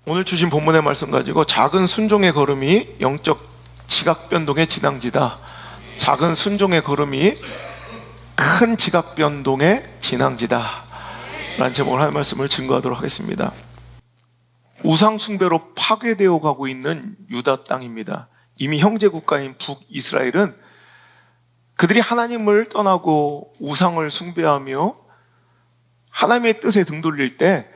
오늘 주신 본문의 말씀 가지고 작은 순종의 걸음이 영적 지각 변동의 진앙지다. 작은 순종의 걸음이 큰 지각 변동의 진앙지다 라는 제목으로 하나님의 말씀을 증거하도록 하겠습니다. 우상 숭배로 파괴되어 가고 있는 유다 땅입니다. 이미 형제 국가인 북이스라엘은 그들이 하나님을 떠나고 우상을 숭배하며 하나님의 뜻에 등 돌릴 때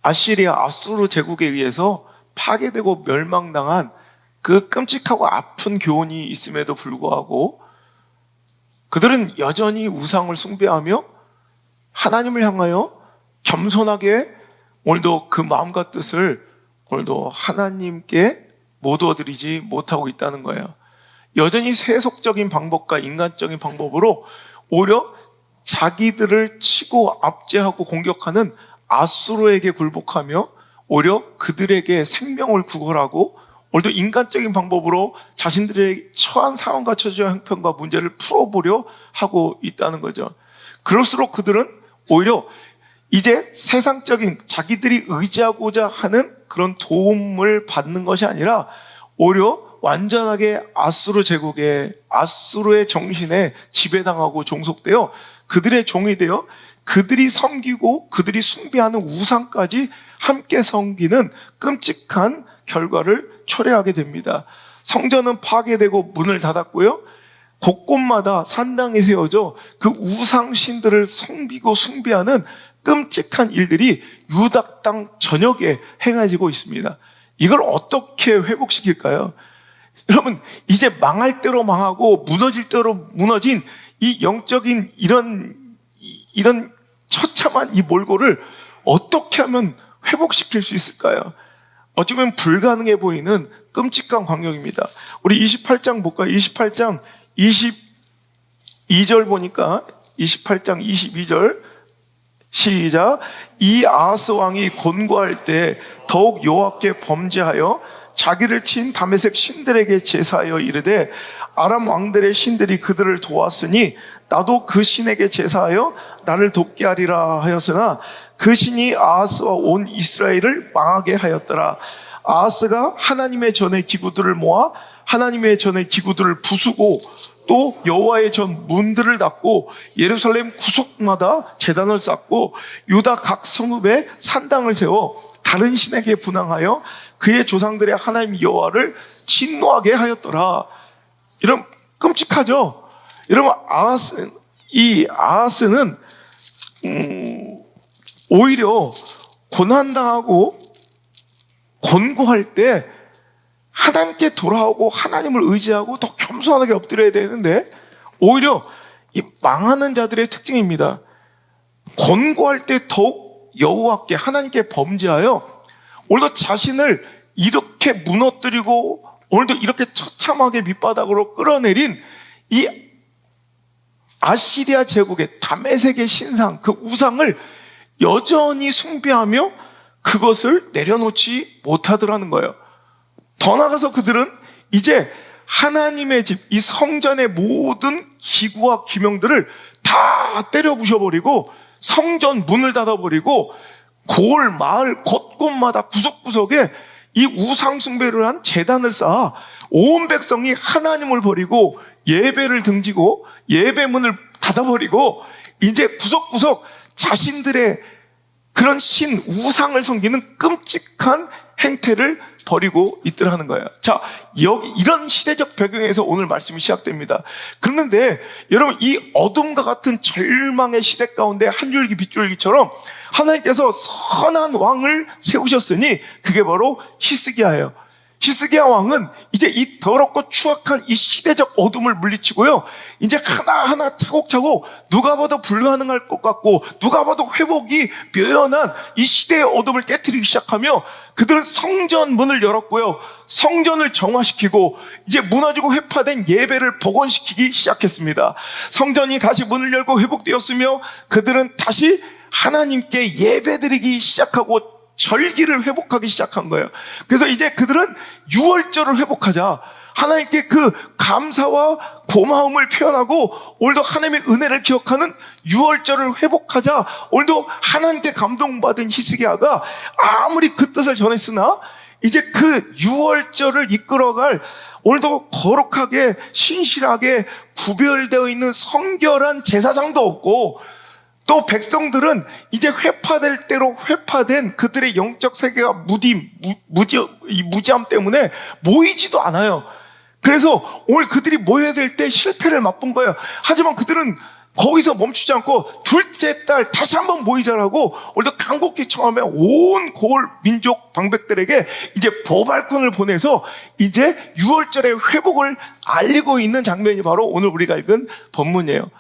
아시리아 아수르 제국에 의해서 파괴되고 멸망당한 그 끔찍하고 아픈 교훈이 있음에도 불구하고 그들은 여전히 우상을 숭배하며 하나님을 향하여 겸손하게 오늘도 그 마음과 뜻을 오늘도 하나님께 못 얻어드리지 못하고 있다는 거예요. 여전히 세속적인 방법과 인간적인 방법으로 오히려 자기들을 치고 압제하고 공격하는 아수르에게 굴복하며 오히려 그들에게 생명을 구걸하고 오늘도 인간적인 방법으로 자신들의 처한 상황과 처지와 형편과 문제를 풀어보려 하고 있다는 거죠. 그럴수록 그들은 오히려 이제 세상적인 자기들이 의지하고자 하는 그런 도움을 받는 것이 아니라 오히려 완전하게 아수르 제국의 아수르의 정신에 지배당하고 종속되어 그들의 종이 되어 그들이 섬기고 그들이 숭배하는 우상까지 함께 섬기는 끔찍한 결과를 초래하게 됩니다. 성전은 파괴되고 문을 닫았고요. 곳곳마다 산당이 세워져 그 우상신들을 섬기고 숭배하는 끔찍한 일들이 유다 땅 전역에 행해지고 있습니다. 이걸 어떻게 회복시킬까요? 여러분, 이제 망할 대로 망하고 무너질 대로 무너진 이 영적인 이런 처참한 이 몰골을 어떻게 하면 회복시킬 수 있을까요? 어찌 보면 불가능해 보이는 끔찍한 광경입니다. 우리 28장 볼까요? 28장 22절 보니까 28장 22절 시작. 이 아하스 왕이 곤고할 때 더욱 여호와께 범죄하여 자기를 친 다메섹 신들에게 제사하여 이르되 아람 왕들의 신들이 그들을 도왔으니 나도 그 신에게 제사하여 나를 돕게 하리라 하였으나 그 신이 아하스와 온 이스라엘을 망하게 하였더라. 아하스가 하나님의 전의 기구들을 모아 하나님의 전의 기구들을 부수고 또 여호와의 전 문들을 닫고 예루살렘 구석마다 제단을 쌓고 유다 각 성읍에 산당을 세워 다른 신에게 분향하여 그의 조상들의 하나님 여호와를 진노하게 하였더라. 이런 끔찍하죠. 여러분, 이 아하스는 오히려 고난당하고 곤고할 때 하나님께 돌아오고 하나님을 의지하고 더 겸손하게 엎드려야 되는데 오히려 이 망하는 자들의 특징입니다. 곤고할 때 더욱 여호와께 하나님께 범죄하여 오늘도 자신을 이렇게 무너뜨리고 오늘도 이렇게 처참하게 밑바닥으로 끌어내린 이 아시리아 제국의 다메섹의 신상, 그 우상을 여전히 숭배하며 그것을 내려놓지 못하더라는 거예요. 더 나아가서 그들은 이제 하나님의 집, 이 성전의 모든 기구와 기명들을 다 때려 부셔버리고 성전 문을 닫아버리고 골, 마을 곳곳마다 구석구석에 이 우상 숭배를 한 제단을 쌓아 온 백성이 하나님을 버리고 예배를 등지고 예배문을 닫아버리고 이제 구석구석 자신들의 그런 신, 우상을 섬기는 끔찍한 행태를 벌이고 있더라는 거예요. 자, 여기 이런 시대적 배경에서 오늘 말씀이 시작됩니다. 그런데 여러분, 이 어둠과 같은 절망의 시대 가운데 한 줄기 빗줄기처럼 하나님께서 선한 왕을 세우셨으니 그게 바로 히스기야예요. 히스기야 왕은 이제 이 더럽고 추악한 이 시대적 어둠을 물리치고요, 이제 하나하나 차곡차곡 누가 봐도 불가능할 것 같고 누가 봐도 회복이 묘연한 이 시대의 어둠을 깨트리기 시작하며 그들은 성전 문을 열었고요, 성전을 정화시키고 이제 무너지고 회파된 예배를 복원시키기 시작했습니다. 성전이 다시 문을 열고 회복되었으며 그들은 다시 하나님께 예배드리기 시작하고 절기를 회복하기 시작한 거예요. 그래서 이제 그들은 유월절을 회복하자, 하나님께 그 감사와 고마움을 표현하고 오늘도 하나님의 은혜를 기억하는 유월절을 회복하자. 오늘도 하나님께 감동받은 히스기야가 아무리 그 뜻을 전했으나 이제 그 유월절을 이끌어갈 오늘도 거룩하게 신실하게 구별되어 있는 성결한 제사장도 없고, 또 백성들은 이제 회파될 대로 회파된 그들의 영적 세계가 무지함 때문에 모이지도 않아요. 그래서 오늘 그들이 모여야 될 때 실패를 맛본 거예요. 하지만 그들은 거기서 멈추지 않고 둘째 달 다시 한번 모이자라고 오늘도 간곡히 청하며 온 고을 민족 방백들에게 이제 보발꾼을 보내서 이제 유월절의 회복을 알리고 있는 장면이 바로 오늘 우리가 읽은 본문이에요.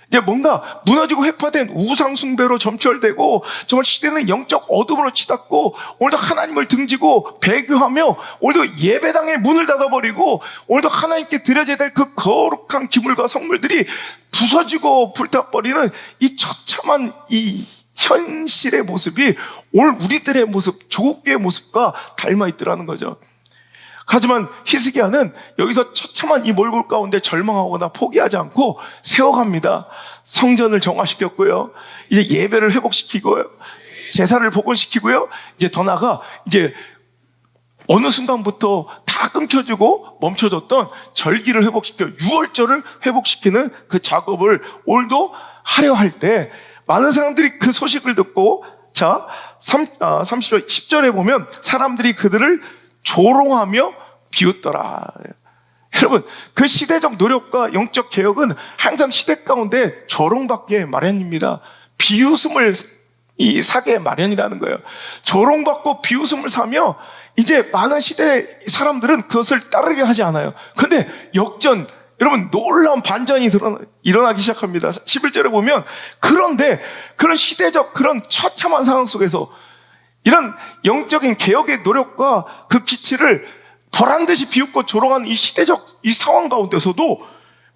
이제 뭔가 무너지고 회파된 우상 숭배로 점철되고 정말 시대는 영적 어둠으로 치닫고 오늘도 하나님을 등지고 배교하며 오늘도 예배당의 문을 닫아버리고 오늘도 하나님께 드려져야 될 그 거룩한 기물과 성물들이 부서지고 불타버리는 이 처참한 이 현실의 모습이 오늘 우리들의 모습, 조국교의 모습과 닮아 있더라는 거죠. 하지만 히스기야는 여기서 처참한 이 몰골 가운데 절망하거나 포기하지 않고 세워갑니다. 성전을 정화시켰고요. 이제 예배를 회복시키고요. 제사를 복원시키고요. 이제 더 나아가 이제 어느 순간부터 다 끊겨지고 멈춰졌던 절기를 회복시켜 유월절을 회복시키는 그 작업을 오늘도 하려 할 때 많은 사람들이 그 소식을 듣고 자 30절 10절에 보면 사람들이 그들을 조롱하며 비웃더라. 여러분, 그 시대적 노력과 영적 개혁은 항상 시대 가운데 조롱받기에 마련입니다. 비웃음을 사게 마련이라는 거예요. 조롱받고 비웃음을 사며 이제 많은 시대 사람들은 그것을 따르려 하지 않아요. 근데 역전, 여러분 놀라운 반전이 일어나기 시작합니다. 11절에 보면 그런데 그런 시대적 그런 처참한 상황 속에서 이런 영적인 개혁의 노력과 그 기치를 보란듯이 비웃고 조롱하는 이 시대적 이 상황 가운데서도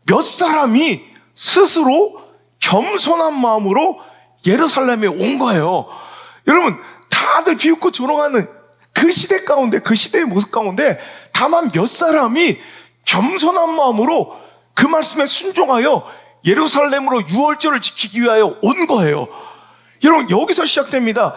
몇 사람이 스스로 겸손한 마음으로 예루살렘에 온 거예요. 여러분, 다들 비웃고 조롱하는 그 시대 가운데, 그 시대의 모습 가운데 다만 몇 사람이 겸손한 마음으로 그 말씀에 순종하여 예루살렘으로 유월절을 지키기 위하여 온 거예요. 여러분, 여기서 시작됩니다.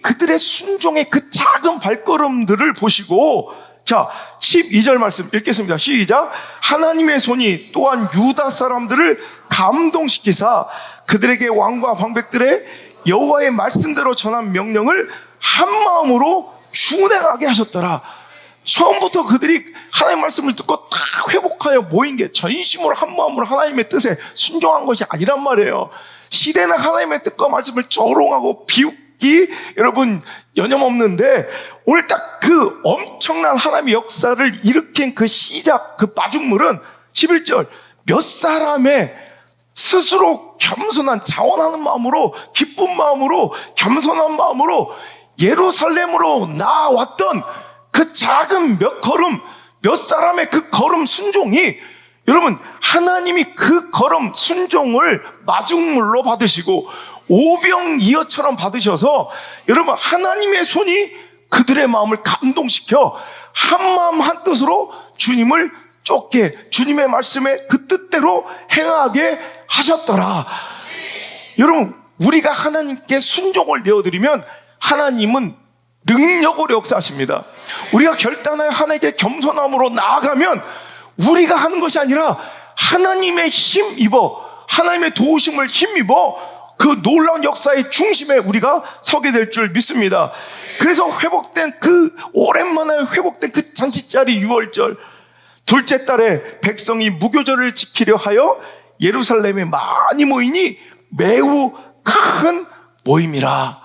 그들의 순종의 그 작은 발걸음들을 보시고, 자, 12절 말씀 읽겠습니다. 시작. 하나님의 손이 또한 유다 사람들을 감동시키사 그들에게 왕과 방백들의 여호와의 말씀대로 전한 명령을 한 마음으로 준행하게 하셨더라. 처음부터 그들이 하나님의 말씀을 듣고 다 회복하여 모인 게 전심으로 한 마음으로 하나님의 뜻에 순종한 것이 아니란 말이에요. 시대는 하나님의 뜻과 말씀을 조롱하고 비웃기 여러분 여념없는데 오늘 딱 그 엄청난 하나님의 역사를 일으킨 그 시작, 그 마중물은 11절 몇 사람의 스스로 겸손한 자원하는 마음으로 기쁜 마음으로 겸손한 마음으로 예루살렘으로 나아왔던 그 작은 몇 걸음, 몇 사람의 그 걸음 순종이 여러분 하나님이 그 걸음 순종을 마중물로 받으시고 오병이어처럼 받으셔서 여러분 하나님의 손이 그들의 마음을 감동시켜 한마음 한뜻으로 주님을 쫓게 주님의 말씀에 그 뜻대로 행하게 하셨더라. 여러분 우리가 하나님께 순종을 내어드리면 하나님은 능력으로 역사하십니다. 우리가 결단하여 하나님께 겸손함으로 나아가면 우리가 하는 것이 아니라 하나님의 힘입어 하나님의 도우심을 힘입어 그 놀라운 역사의 중심에 우리가 서게 될 줄 믿습니다. 그래서 회복된 그 오랜만에 회복된 그 잔치자리 유월절 둘째 달에 백성이 무교절을 지키려 하여 예루살렘에 많이 모이니 매우 큰 모임이라.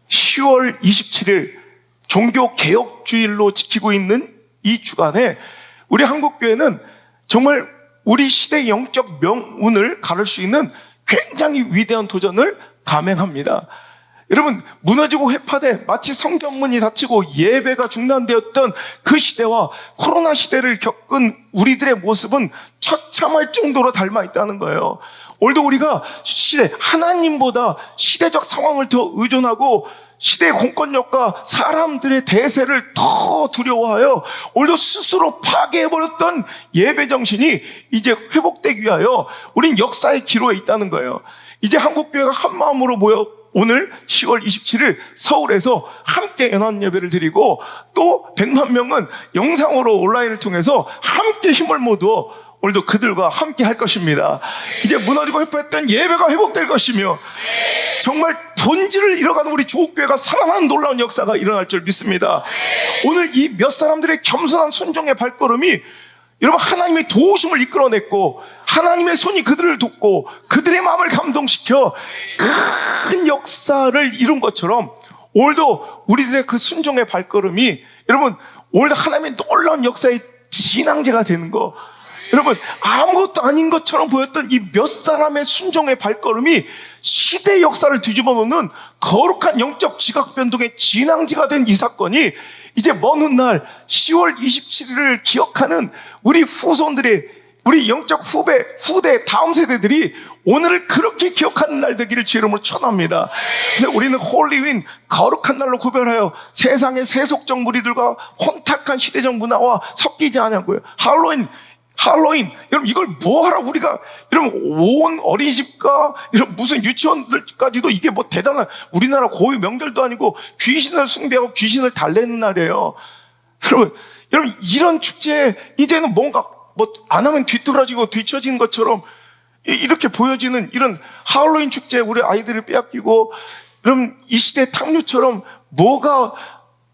10월 27일 종교개혁주일로 지키고 있는 이 주간에 우리 한국교회는 정말 우리 시대의 영적 명운을 가를 수 있는 굉장히 위대한 도전을 감행합니다. 여러분 무너지고 회파돼 마치 성경문이 닫히고 예배가 중단되었던 그 시대와 코로나 시대를 겪은 우리들의 모습은 처참할 정도로 닮아 있다는 거예요. 오늘도 우리가 하나님보다 시대적 상황을 더 의존하고 시대의 공권력과 사람들의 대세를 더 두려워하여 오히려 스스로 파괴해버렸던 예배 정신이 이제 회복되기 위하여 우린 역사의 기로에 있다는 거예요. 이제 한국교회가 한 마음으로 모여 오늘 10월 27일 서울에서 함께 연합 예배를 드리고 또 100만 명은 영상으로 온라인을 통해서 함께 힘을 모두 오늘도 그들과 함께 할 것입니다. 이제 무너지고 회포했던 예배가 회복될 것이며 정말 본질을 잃어가는 우리 조국교회가 살아나는 놀라운 역사가 일어날 줄 믿습니다. 오늘 이 몇 사람들의 겸손한 순종의 발걸음이 여러분 하나님의 도우심을 이끌어냈고 하나님의 손이 그들을 돕고 그들의 마음을 감동시켜 큰 역사를 이룬 것처럼 오늘도 우리들의 그 순종의 발걸음이 여러분 오늘도 하나님의 놀라운 역사의 진앙제가 되는 거, 여러분 아무것도 아닌 것처럼 보였던 이 몇 사람의 순종의 발걸음이 시대 역사를 뒤집어 놓는 거룩한 영적 지각 변동의 진앙지가 된 이 사건이 이제 먼 훗날 10월 27일을 기억하는 우리 후손들의, 우리 영적 후대 다음 세대들이 오늘을 그렇게 기억하는 날 되기를 주 이름으로 축원합니다. 그래서 우리는 홀리윈, 거룩한 날로 구별하여 세상의 세속적 무리들과 혼탁한 시대적 문화와 섞이지 않냐고요. 할로윈, 여러분 이걸 뭐하라 우리가, 여러분 온 어린이집과 이런 무슨 유치원들까지도 이게 뭐 대단한 우리나라 고유 명절도 아니고 귀신을 숭배하고 귀신을 달래는 날이에요. 여러분 이런 축제에 이제는 뭔가 뭐 안 하면 뒤떨어지고 뒤처지는 것처럼 이렇게 보여지는 이런 할로윈 축제에 우리 아이들을 빼앗기고, 여러분 이 시대 탕류처럼 뭐가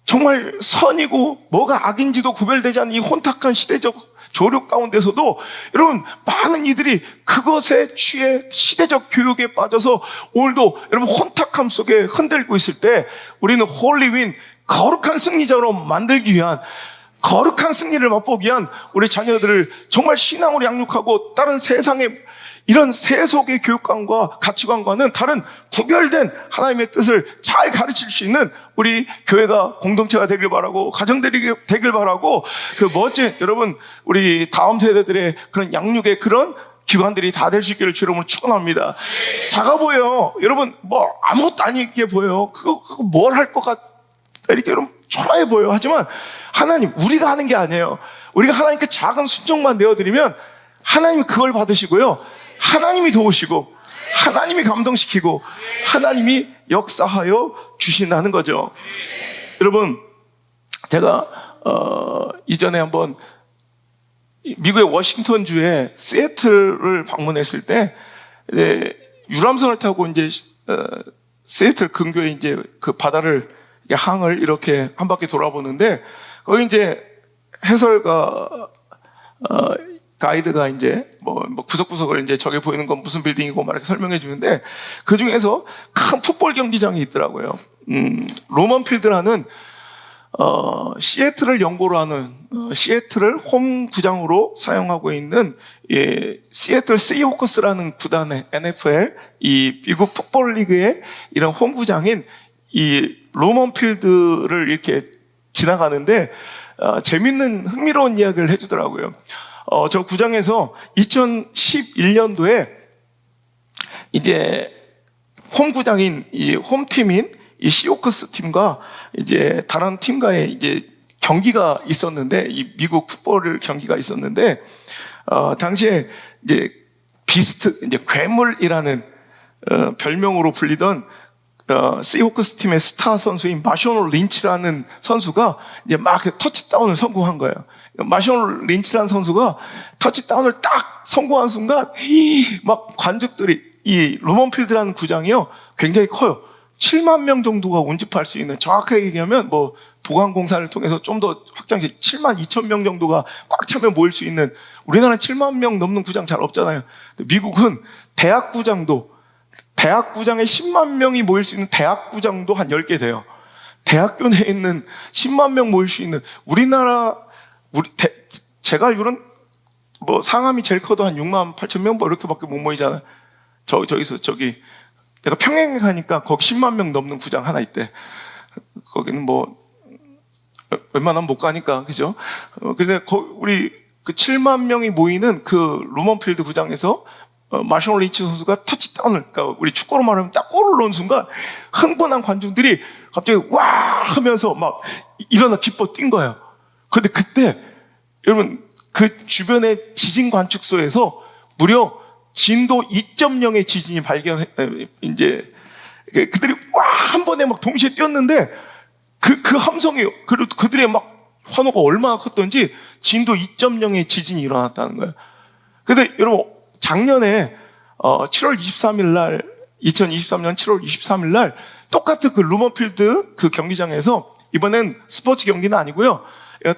정말 선이고 뭐가 악인지도 구별되지 않는 이 혼탁한 시대적 조력 가운데서도 여러분 많은 이들이 그것에 취해 시대적 교육에 빠져서 오늘도 여러분 혼탁함 속에 흔들고 있을 때 우리는 홀리윈, 거룩한 승리자로 만들기 위한, 거룩한 승리를 맛보기 위한 우리 자녀들을 정말 신앙으로 양육하고 다른 세상의 이런 세속의 교육관과 가치관과는 다른 구별된 하나님의 뜻을 잘 가르칠 수 있는 우리 교회가 공동체가 되길 바라고, 가정들이 되길 바라고, 그 멋진 여러분 우리 다음 세대들의 그런 양육의 그런 기관들이 다 될 수 있기를 주 이름으로 축원합니다. 작아 보여요. 여러분 뭐 아무것도 아니게 보여요. 그거 뭘 할 것 같다 이렇게 여러분 초라해 보여요. 하지만 하나님, 우리가 하는 게 아니에요. 우리가 하나님께 작은 순종만 내어드리면 하나님이 그걸 받으시고요, 하나님이 도우시고 하나님이 감동시키고 하나님이 역사하여 주신다는 거죠. 여러분 제가 이전에 한번 미국의 워싱턴주의 시애틀을 방문했을 때 유람선을 타고 이제 시애틀 근교에 이제 그 바다를, 항을 이렇게 한 바퀴 돌아보는데 거기 이제 해설가 가이드가 이제 뭐 구석구석을 이제 저게 보이는 건 무슨 빌딩이고 막 이렇게 설명해 주는데 그 중에서 큰 풋볼 경기장이 있더라고요. 로먼 필드라는 시애틀을 연고로 하는 시애틀을 홈 구장으로 사용하고 있는 시애틀 시호크스라는 구단의 NFL 이 미국 풋볼 리그의 이런 홈 구장인 이 로먼 필드를 이렇게 지나가는데 재밌는 흥미로운 이야기를 해주더라고요. 저 구장에서 2011년도에 이제 홈 구장인 이 홈팀인 이 시호크스 팀과 이제 다른 팀과의 이제 경기가 있었는데, 이 미국 풋볼 경기가 있었는데, 당시에 이제 비스트, 이제 괴물이라는 별명으로 불리던 시호크스 팀의 스타 선수인 마쇼널 린치라는 선수가 이제 막 터치다운을 성공한 거예요. 마쇼널 린치라는 선수가 터치다운을 딱 성공한 순간 막 관중들이, 이 로먼필드라는 구장이요 굉장히 커요. 7만 명 정도가 운집할 수 있는, 정확하게 얘기하면 뭐 보강공사를 통해서 좀 더 확장해 7만 2천 명 정도가 꽉 차면 모일 수 있는, 우리나라는 7만 명 넘는 구장 잘 없잖아요. 미국은 대학구장에 10만 명이 모일 수 있는 대학구장도 한 10개 돼요. 대학교 내에 있는 10만 명 모일 수 있는, 제가 알기로는 뭐 상암이 제일 커도 한 6만 8천 명 뭐 이렇게밖에 못 모이잖아요. 내가 평양에 가니까 거기 10만 명 넘는 구장 하나 있대. 거기는 뭐 웬만하면 못 가니까, 그죠? 근데 우리 그 7만 명이 모이는 그 로먼필드 구장에서 마쇼널 린치 선수가 터치다운을, 그러니까 우리 축구로 말하면 딱 골을 넣은 순간 흥분한 관중들이 갑자기 와 하면서 막 일어나 기뻐 뛴 거예요. 그런데 그때 여러분 그 주변의 지진 관측소에서 무려 진도 2.0의 지진이 이제 그들이 와 한 번에 막 동시에 뛰었는데 그 함성이 그리고 그들의 막 환호가 얼마나 컸던지 진도 2.0의 지진이 일어났다는 거예요. 근데 여러분 작년에 7월 23일 날 2023년 7월 23일 날 똑같은 그 루머필드 그 경기장에서 이번엔 스포츠 경기는 아니고요.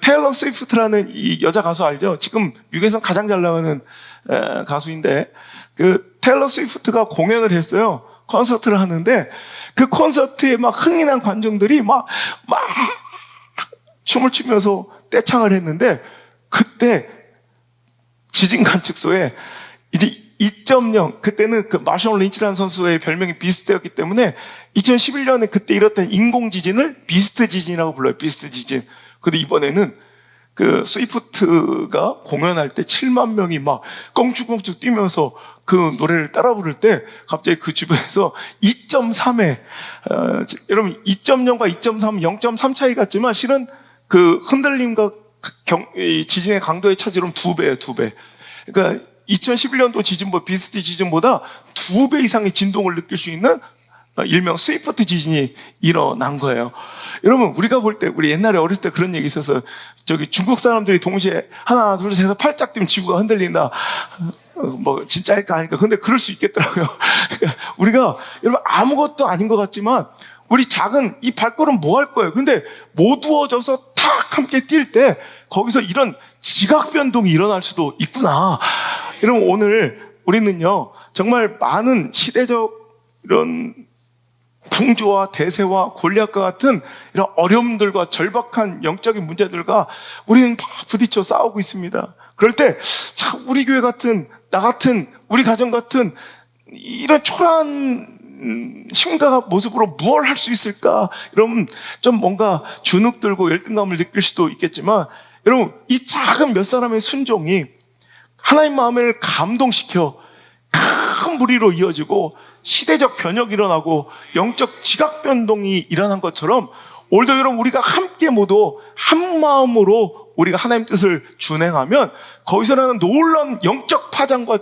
테일러 스위프트라는 이 여자 가수 알죠? 지금 미국에서 가장 잘 나가는 가수인데 그 테일러 스위프트가 공연을 했어요. 콘서트를 하는데 그 콘서트에 막 흥이 난 관중들이 막 춤을 추면서 떼창을 했는데 그때 지진 관측소에 이제 2.0 그때는 그 마셜 린치라는 선수의 별명이 비스트였기 때문에 2011년에 그때 일었던 인공 지진을 비스트 지진이라고 불러요. 비스트 지진. 근데 이번에는 그 스위프트가 공연할 때 7만 명이 막 껑충껑충 뛰면서 그 노래를 따라 부를 때 갑자기 그 주변에서 2.3에 여러분 2.0과 2.3은 0.3 차이 같지만 실은 그 흔들림과 이 지진의 강도의 차지로는 2배예요. 2배. 그러니까 2011년도 지진보다 비스트 지진보다 2배 이상의 진동을 느낄 수 있는 일명 스위프트 지진이 일어난 거예요. 여러분 우리가 볼 때 우리 옛날에 어렸을 때 그런 얘기 있어서 저기 중국 사람들이 동시에 하나 둘 셋 해서 팔짝 뛰면 지구가 흔들린다. 뭐 진짜일까 아닐까. 근데 그럴 수 있겠더라고요. 우리가 여러분 아무것도 아닌 것 같지만 우리 작은 이 발걸음 뭐 할 거예요. 근데 모두어져서 탁 함께 뛸 때 거기서 이런 지각 변동이 일어날 수도 있구나. 여러분 오늘 우리는요 정말 많은 시대적 이런 풍조와 대세와 골리앗과 같은 이런 어려움들과 절박한 영적인 문제들과 우리는 막 부딪혀 싸우고 있습니다. 그럴 때 참 우리 교회 같은 나 같은 우리 가정 같은 이런 초라한 심각한 모습으로 무엇을 할 수 있을까? 여러분 좀 뭔가 주눅들고 열등감을 느낄 수도 있겠지만 여러분 이 작은 몇 사람의 순종이 하나님 마음을 감동시켜 큰 무리로 이어지고 시대적 변혁이 일어나고 영적 지각 변동이 일어난 것처럼 오늘도 여러분 우리가 함께 모두 한 마음으로 우리가 하나님 뜻을 준행하면 거기서 나는 놀라운 영적 파장과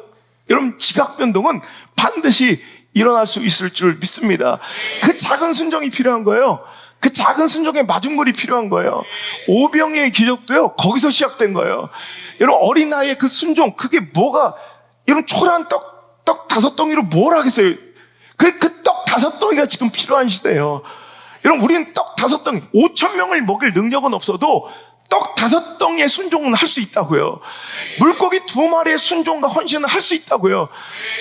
여러분 지각 변동은 반드시 일어날 수 있을 줄 믿습니다. 그 작은 순종이 필요한 거예요. 그 작은 순종의 마중물이 필요한 거예요. 오병이의 기적도요 거기서 시작된 거예요. 여러분 어린 나이의 그 순종 그게 뭐가 이런 초라한 떡 5덩이로 뭘 하겠어요. 그 떡 5덩이가 지금 필요한 시대예요. 여러분 우리는 떡 5덩이 5,000명을 먹일 능력은 없어도 떡 5덩이의 순종은 할 수 있다고요. 물고기 2마리의 순종과 헌신은 할 수 있다고요.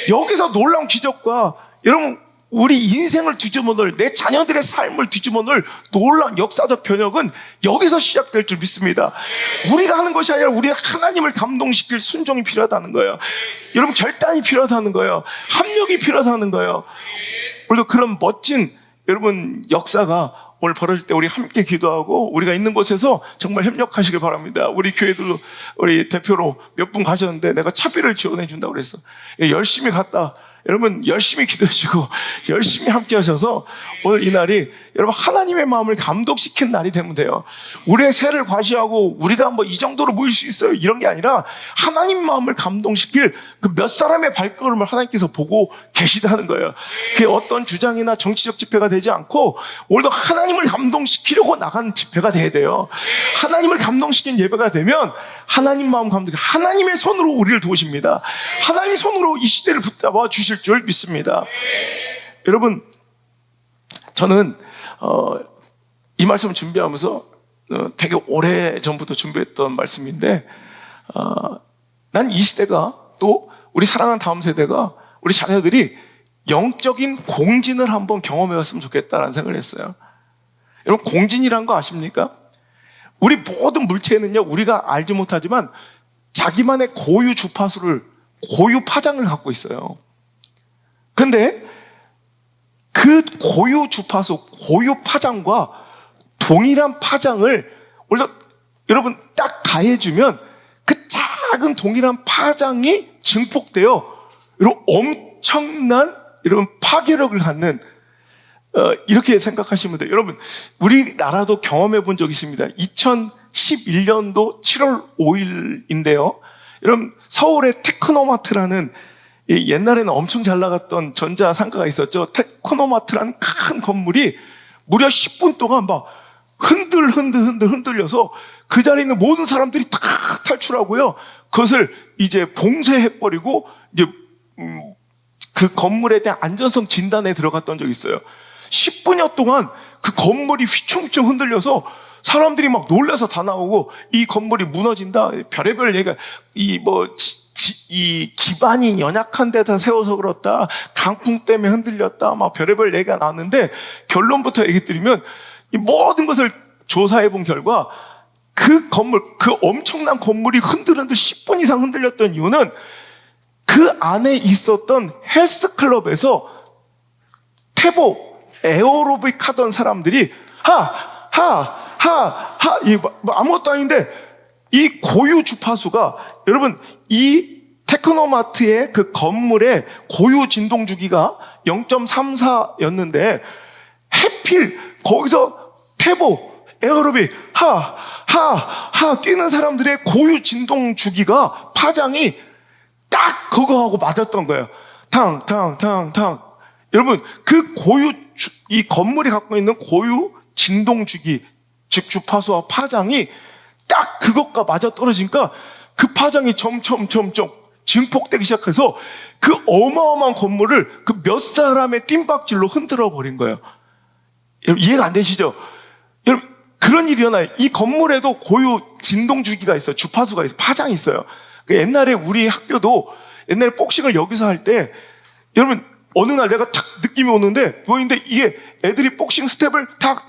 여기서 놀라운 기적과 여러분 우리 인생을 뒤집어 놓을 내 자녀들의 삶을 뒤집어 놓을 놀라운 역사적 변혁은 여기서 시작될 줄 믿습니다. 우리가 하는 것이 아니라 우리 하나님을 감동시킬 순종이 필요하다는 거예요. 여러분 결단이 필요하다는 거예요. 합력이 필요하다는 거예요. 오늘도 그런 멋진 여러분 역사가 오늘 벌어질 때 우리 함께 기도하고 우리가 있는 곳에서 정말 협력하시길 바랍니다. 우리 교회들도 우리 대표로 몇 분 가셨는데 내가 차비를 지원해 준다고 그랬어. 열심히 갔다. 여러분 열심히 기도해 주고 열심히 함께 하셔서 오늘 이 날이 여러분 하나님의 마음을 감동시킨 날이 되면 돼요. 우리의 새를 과시하고 우리가 뭐 이 정도로 모일 수 있어요 이런 게 아니라 하나님 마음을 감동시킬 그 몇 사람의 발걸음을 하나님께서 보고 계시다는 거예요. 그게 어떤 주장이나 정치적 집회가 되지 않고 오늘도 하나님을 감동시키려고 나간 집회가 돼야 돼요. 하나님을 감동시킨 예배가 되면 하나님 마음 감동, 하나님의 손으로 우리를 도우십니다. 하나님 손으로 이 시대를 붙잡아 주실 줄 믿습니다. 여러분 저는 이 말씀을 준비하면서 되게 오래 전부터 준비했던 말씀인데 난 이 시대가 또 우리 사랑하는 다음 세대가 우리 자녀들이 영적인 공진을 한번 경험해봤으면 좋겠다는 생각을 했어요. 여러분 공진이란 거 아십니까? 우리 모든 물체는요 우리가 알지 못하지만 자기만의 고유 주파수를 고유 파장을 갖고 있어요. 그런데 그 고유 주파수, 고유 파장과 동일한 파장을 여러분 딱 가해주면 그 작은 동일한 파장이 증폭되어 여러분 엄청난 여러분 파괴력을 갖는 이렇게 생각하시면 돼요. 여러분, 우리나라도 경험해 본 적이 있습니다. 2011년도 7월 5일인데요. 여러분, 서울의 테크노마트라는 옛날에는 엄청 잘 나갔던 전자상가가 있었죠. 테크노마트라는 큰 건물이 무려 10분 동안 막 흔들려서 그 자리에 있는 모든 사람들이 다 탈출하고요. 그것을 이제 봉쇄해버리고 이제 그 건물에 대한 안전성 진단에 들어갔던 적이 있어요. 10분여 동안 그 건물이 휘청휘청 흔들려서 사람들이 막 놀라서 다 나오고 이 건물이 무너진다. 별의별 얘기가 이 기반이 연약한 데다 세워서 그렇다. 강풍 때문에 흔들렸다. 막 별의별 얘기가 나왔는데 결론부터 얘기 드리면 이 모든 것을 조사해 본 결과 그 건물, 그 엄청난 건물이 흔들흔들 10분 이상 흔들렸던 이유는 그 안에 있었던 헬스클럽에서 에어로빅 하던 사람들이 아무것도 아닌데 이 고유 주파수가 여러분 이 테크노마트의 그 건물의 고유 진동 주기가 0.34였는데 해필 거기서 에어로빅 뛰는 사람들의 고유 진동 주기가 파장이 딱 그거하고 맞았던 거예요. 탕. 여러분, 그 이 건물이 갖고 있는 고유 진동 주기, 즉 주파수와 파장이 딱 그것과 맞아 떨어지니까 그 파장이 점점 증폭되기 시작해서 그 어마어마한 건물을 그 몇 사람의 뜀박질로 흔들어 버린 거예요. 여러분, 이해가 안 되시죠? 여러분, 그런 일이 일어나요. 이 건물에도 고유 진동 주기가 있어요. 주파수가 있어요. 파장이 있어요. 옛날에 우리 학교도 옛날에 복싱을 여기서 할 때 여러분 어느 날 내가 탁 느낌이 오는데 누워있는데 이게 애들이 복싱 스텝을 탁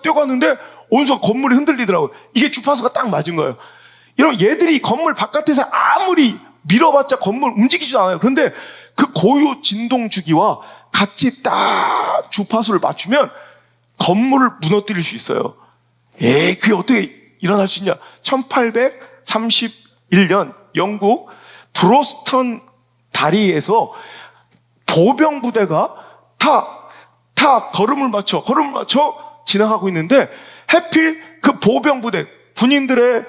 뛰어갔는데 온서 건물이 흔들리더라고요. 이게 주파수가 딱 맞은 거예요. 여러분 얘들이 건물 바깥에서 아무리 밀어봤자 건물 움직이지도 않아요. 그런데 그 고유 진동 주기와 같이 딱 주파수를 맞추면 건물을 무너뜨릴 수 있어요. 그게 어떻게 일어날 수 있냐? 1831년 영국 브로스턴 다리에서 보병 부대가 걸음을 맞춰 지나가고 있는데 해필 그 보병 부대 군인들의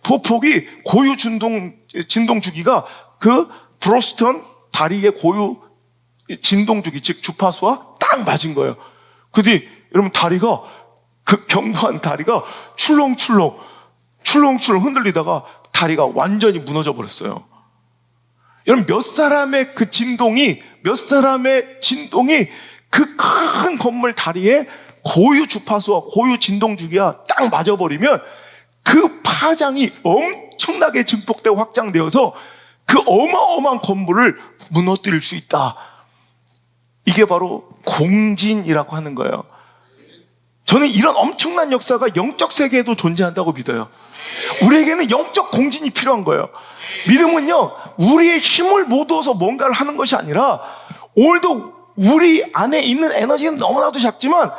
보폭이 고유 진동 주기가 그 브로스턴 다리의 고유 진동 주기 즉 주파수와 딱 맞은 거예요. 그뒤 여러분 다리가 그 견고한 다리가 출렁출렁 흔들리다가 다리가 완전히 무너져 버렸어요. 여러분 몇 사람의 진동이 그 큰 건물 다리에 고유 주파수와 고유 진동 주기가 딱 맞아버리면 그 파장이 엄청나게 증폭되고 확장되어서 그 어마어마한 건물을 무너뜨릴 수 있다. 이게 바로 공진이라고 하는 거예요. 저는 이런 엄청난 역사가 영적 세계에도 존재한다고 믿어요. 우리에게는 영적 공진이 필요한 거예요. 믿음은요, 우리의 힘을 모두어서 뭔가를 하는 것이 아니라 오늘도 우리 안에 있는 에너지는 너무나도 작지만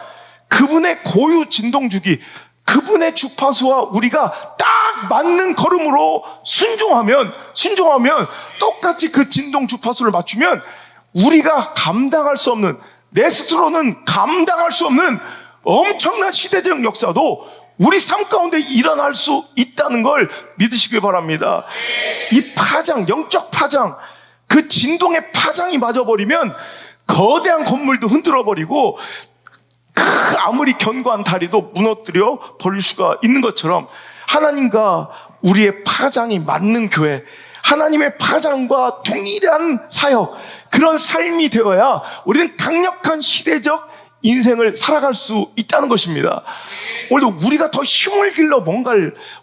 그분의 고유 진동 주기, 그분의 주파수와 우리가 딱 맞는 걸음으로 순종하면 똑같이 그 진동 주파수를 맞추면 우리가 감당할 수 없는, 내 스스로는 감당할 수 없는 엄청난 시대적 역사도 우리 삶 가운데 일어날 수 있다는 걸 믿으시길 바랍니다. 이 파장, 영적 파장, 그 진동의 파장이 맞아버리면 거대한 건물도 흔들어버리고 아무리 견고한 다리도 무너뜨려 버릴 수가 있는 것처럼 하나님과 우리의 파장이 맞는 교회, 하나님의 파장과 동일한 사역, 그런 삶이 되어야 우리는 강력한 시대적 인생을 살아갈 수 있다는 것입니다. 오늘도 우리가 더 힘을 길러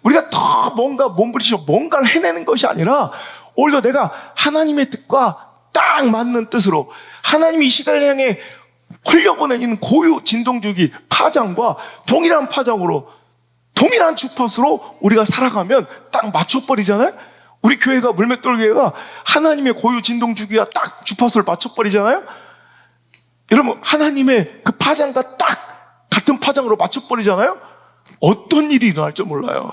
우리가 더 몸부림쳐 뭔가를 해내는 것이 아니라 오늘도 내가 하나님의 뜻과 딱 맞는 뜻으로 하나님이 이 시대를 향해 흘려보내는 고유 진동주기 파장과 동일한 파장으로 동일한 주파수로 우리가 살아가면 딱 맞춰버리잖아요. 우리 교회가 물맷돌교회가 하나님의 고유 진동주기와 딱 주파수를 맞춰버리잖아요. 여러분 하나님의 그 파장과 딱 같은 파장으로 맞춰버리잖아요. 어떤 일이 일어날지 몰라요.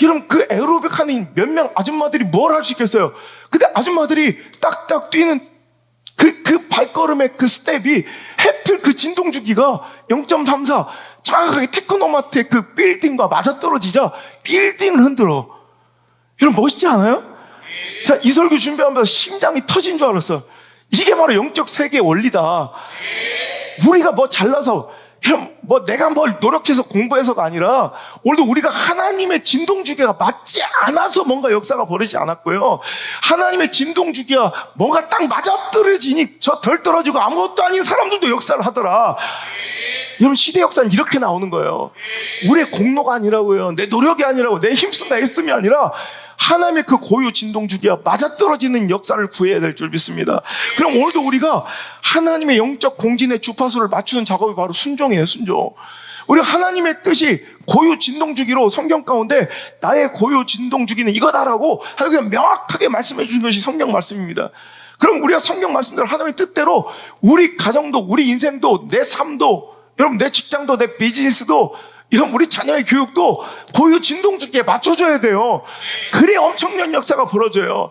여러분 그 에어로빅 하는 몇 명 아줌마들이 뭘 할 수 있겠어요. 근데 아줌마들이 딱딱 뛰는 그 발걸음의 그 스텝이 하필 그 진동주기가 0.34 정확하게 테크노마트의 그 빌딩과 맞아떨어지자 빌딩을 흔들어. 여러분 멋있지 않아요? 자, 이 설교 준비하면서 심장이 터진 줄 알았어. 이게 바로 영적 세계의 원리다. 우리가 뭐 잘나서 뭐 내가 뭘 노력해서 공부해서가 아니라 오늘도 우리가 하나님의 진동주기가 맞지 않아서 뭔가 역사가 벌어지지 않았고요. 하나님의 진동주기가 뭔가 딱 맞아떨어지니 저 덜 떨어지고 아무것도 아닌 사람들도 역사를 하더라. 여러분 시대 역사는 이렇게 나오는 거예요. 우리의 공로가 아니라고요. 내 노력이 아니라고, 내 힘쓴다 애씀이 아니라 하나님의 그 고유 진동주기와 맞아떨어지는 역사를 구해야 될 줄 믿습니다. 그럼 오늘도 우리가 하나님의 영적 공진의 주파수를 맞추는 작업이 바로 순종이에요. 순종. 우리가 하나님의 뜻이 고유 진동주기로 성경 가운데 나의 고유 진동주기는 이거다라고 하나님께서 명확하게 말씀해 주신 것이 성경 말씀입니다. 그럼 우리가 성경 말씀대로 하나님의 뜻대로 우리 가정도, 우리 인생도, 내 삶도, 여러분 내 직장도, 내 비즈니스도, 이건 우리 자녀의 교육도 고유 진동주기에 맞춰줘야 돼요. 그래 엄청난 역사가 벌어져요.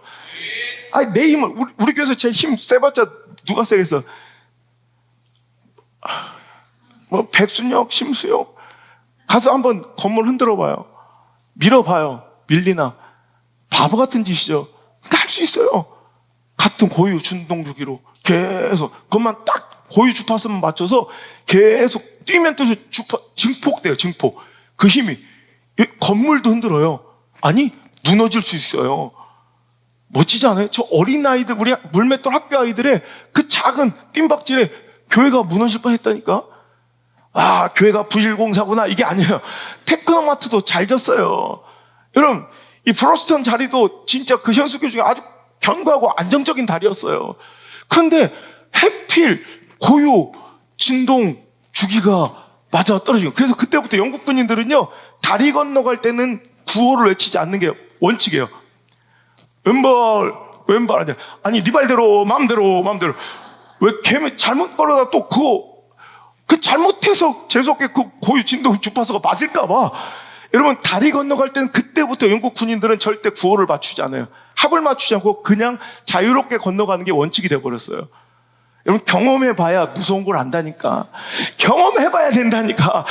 아니 내 힘을 우리 교회에서 제일 힘 세봤자 누가 세겠어? 뭐 백순혁, 심수혁 가서 한번 건물 흔들어봐요. 밀어봐요. 밀리나. 바보 같은 짓이죠. 할 수 있어요. 같은 고유 진동주기로 계속 그것만 딱 고유 주파수만 맞춰서 계속 뛰면 또 증폭돼요. 증폭. 그 힘이 건물도 흔들어요. 아니 무너질 수 있어요. 멋지지 않아요? 저 어린아이들, 우리 물맷돌 학교 아이들의 그 작은 뜀박질에 교회가 무너질 뻔했다니까. 아, 교회가 부실공사구나 이게 아니에요. 테크노마트도 잘 졌어요. 여러분 이 브로스턴 자리도 진짜 그 현수교 중에 아주 견고하고 안정적인 다리였어요. 그런데 하필 고유 진동 주기가 맞아 떨어지고, 그래서 그때부터 영국 군인들은요 다리 건너갈 때는 구호를 외치지 않는 게 원칙이에요. 왼발 아니야. 아니 네 발대로 마음대로 왜 걔 잘못 걸어다 또 그 잘못해서 재수없게 그 고유 진동 주파수가 맞을까봐. 여러분 다리 건너갈 때는 그때부터 영국 군인들은 절대 구호를 맞추지 않아요. 합을 맞추지 않고 그냥 자유롭게 건너가는 게 원칙이 돼버렸어요. 여러분 경험해봐야 무서운 걸 안다니까. 경험해봐야 된다니까.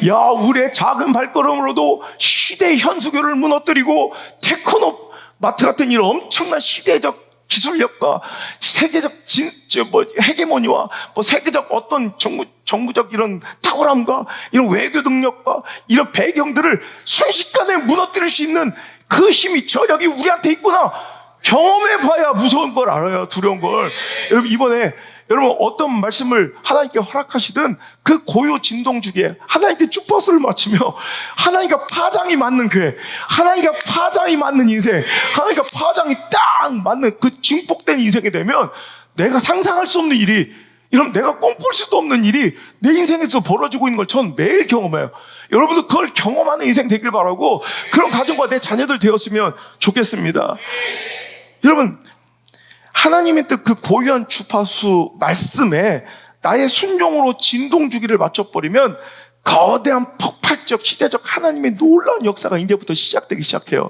야, 우리의 작은 발걸음으로도 시대의 현수교를 무너뜨리고 테크노마트 같은 이런 엄청난 시대적 기술력과 세계적 헤게모니와 세계적 어떤 정부적 이런 탁월함과 이런 외교 능력과 이런 배경들을 순식간에 무너뜨릴 수 있는 그 힘이, 저력이 우리한테 있구나. 경험해봐야 무서운 걸 알아요. 두려운 걸. 여러분 이번에 여러분 어떤 말씀을 하나님께 허락하시든 그 고유 진동주기에 하나님께 주파수를 맞추며 하나님과 파장이 맞는 교회, 하나님과 파장이 맞는 인생, 하나님과 파장이 딱 맞는 그 증폭된 인생이 되면 내가 상상할 수 없는 일이, 이런 내가 꿈꿀 수도 없는 일이 내 인생에서 벌어지고 있는 걸 전 매일 경험해요. 여러분도 그걸 경험하는 인생 되길 바라고 그런 가정과 내 자녀들 되었으면 좋겠습니다. 여러분 하나님의 뜻 그 고유한 주파수 말씀에 나의 순종으로 진동주기를 맞춰버리면 거대한 폭발적 시대적 하나님의 놀라운 역사가 이제부터 시작되기 시작해요.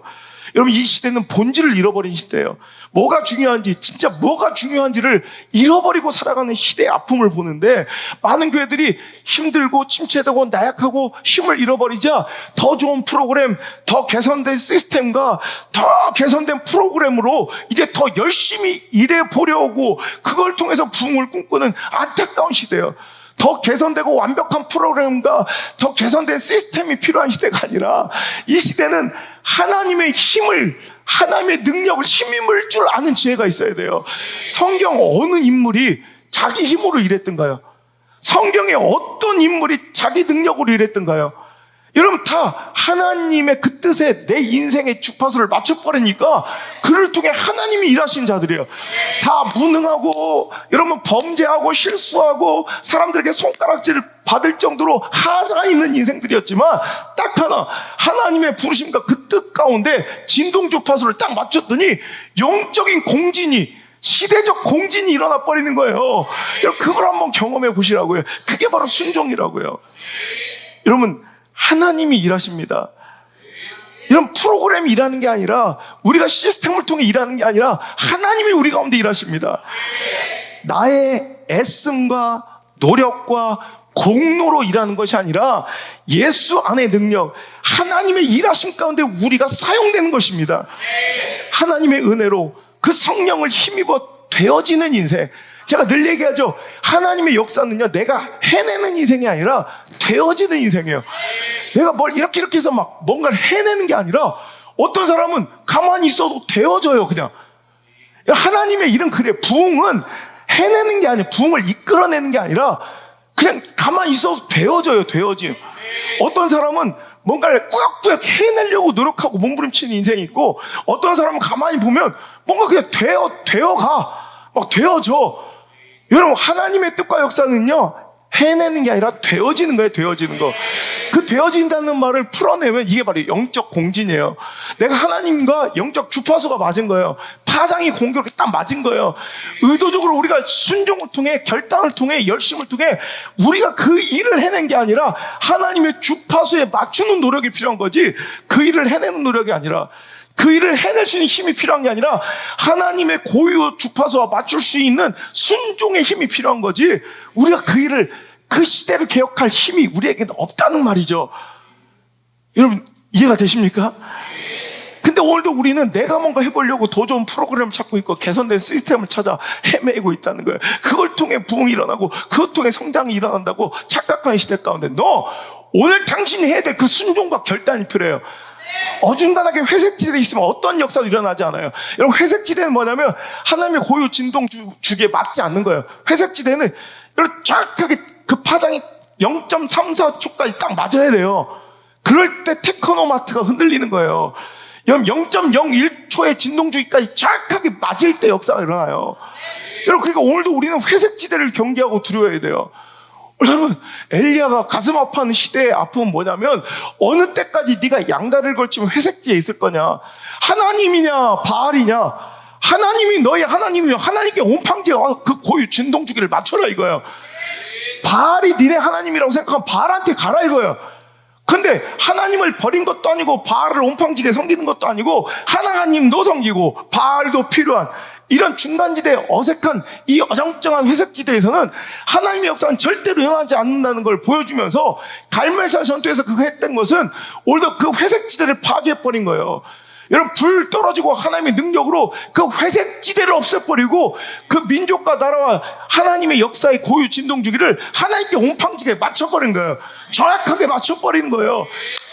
여러분 이 시대는 본질을 잃어버린 시대예요. 뭐가 중요한지, 진짜 뭐가 중요한지를 잃어버리고 살아가는 시대의 아픔을 보는데, 많은 교회들이 힘들고 침체되고 나약하고 힘을 잃어버리자 더 좋은 프로그램, 더 개선된 시스템과 더 개선된 프로그램으로 이제 더 열심히 일해 보려고 그걸 통해서 부흥을 꿈꾸는 안타까운 시대예요. 더 개선되고 완벽한 프로그램과 더 개선된 시스템이 필요한 시대가 아니라 이 시대는 하나님의 힘을, 하나님의 능력을 힘입을 줄 아는 지혜가 있어야 돼요. 성경 어느 인물이 자기 힘으로 일했던가요? 성경에 어떤 인물이 자기 능력으로 일했던가요? 여러분 다 하나님의 그 뜻에 내 인생의 주파수를 맞춰버리니까 그를 통해 하나님이 일하신 자들이에요. 다 무능하고 여러분 범죄하고 실수하고 사람들에게 손가락질을 받을 정도로 하자가 있는 인생들이었지만 딱 하나 하나님의 부르심과 그 뜻 가운데 진동 주파수를 딱 맞췄더니 영적인 공진이, 시대적 공진이 일어나 버리는 거예요. 여러분 그걸 한번 경험해 보시라고요. 그게 바로 순종이라고요. 여러분 하나님이 일하십니다. 이런 프로그램이 일하는 게 아니라, 우리가 시스템을 통해 일하는 게 아니라 하나님이 우리 가운데 일하십니다. 나의 애씀과 노력과 공로로 일하는 것이 아니라 예수 안의 능력, 하나님의 일하심 가운데 우리가 사용되는 것입니다. 하나님의 은혜로 그 성령을 힘입어 되어지는 인생. 제가 늘 얘기하죠. 하나님의 역사는요, 내가 해내는 인생이 아니라 되어지는 인생이에요. 내가 뭘 이렇게 해서 막 뭔가를 해내는 게 아니라 어떤 사람은 가만히 있어도 되어져요, 그냥. 하나님의 일은 그래. 부흥은 해내는 게 아니라, 부흥을 이끌어내는 게 아니라 그냥 가만히 있어도 되어져요, 되어져요. 어떤 사람은 뭔가를 꾸역꾸역 해내려고 노력하고 몸부림치는 인생이 있고, 어떤 사람은 가만히 보면 뭔가 그냥 되어가, 막 되어져. 여러분, 하나님의 뜻과 역사는요, 해내는 게 아니라 되어지는 거예요, 되어지는 거. 그 되어진다는 말을 풀어내면 이게 바로 영적 공진이에요. 내가 하나님과 영적 주파수가 맞은 거예요. 파장이 공교롭게 딱 맞은 거예요. 의도적으로 우리가 순종을 통해, 결단을 통해, 열심을 통해 우리가 그 일을 해낸 게 아니라 하나님의 주파수에 맞추는 노력이 필요한 거지, 그 일을 해내는 노력이 아니라, 그 일을 해낼 수 있는 힘이 필요한 게 아니라 하나님의 고유 주파수와 맞출 수 있는 순종의 힘이 필요한 거지, 우리가 그 일을, 그 시대를 개혁할 힘이 우리에게는 없다는 말이죠. 여러분, 이해가 되십니까? 근데 오늘도 우리는 내가 뭔가 해보려고 더 좋은 프로그램을 찾고 있고 개선된 시스템을 찾아 헤매고 있다는 거예요. 그걸 통해 부흥이 일어나고 그걸 통해 성장이 일어난다고 착각하는 시대 가운데, 오늘 당신이 해야 될 그 순종과 결단이 필요해요. 어중간하게 회색지대에 있으면 어떤 역사도 일어나지 않아요. 여러분, 회색지대는 뭐냐면 하나님의 고유 진동 주기에 맞지 않는 거예요. 회색지대는 여러분 정확하게 그 파장이 0.34초까지 딱 맞아야 돼요. 그럴 때 테크노마트가 흔들리는 거예요. 0.01초의 진동 주기까지 정확하게 맞을 때 역사가 일어나요. 여러분, 그러니까 오늘도 우리는 회색지대를 경계하고 두려워해야 돼요. 여러분, 엘리야가 가슴 아파하는 시대의 아픔은 뭐냐면, 어느 때까지 네가 양다리를 걸치면 회색지에 있을 거냐? 하나님이냐 바알이냐? 하나님이 너의 하나님이면 하나님께 온팡지에 와서 그 고유 진동 주기를 맞춰라 이거예요. 바알이 니네 하나님이라고 생각하면 바알한테 가라 이거예요. 근데 하나님을 버린 것도 아니고 바알을 온팡지게 섬기는 것도 아니고 하나님도 섬기고 바알도 필요한 이런 중간지대, 어색한 이 어정쩡한 회색지대에서는 하나님의 역사는 절대로 일어나지 않는다는 걸 보여주면서 갈멜산 전투에서 그거 했던 것은 오늘도 그 회색지대를 파괴해버린 거예요. 여러분, 불 떨어지고 하나님의 능력으로 그 회색지대를 없애버리고 그 민족과 나라와 하나님의 역사의 고유 진동 주기를 하나님께 온팡지게 맞춰버린 거예요. 정확하게 맞춰버리는 거예요.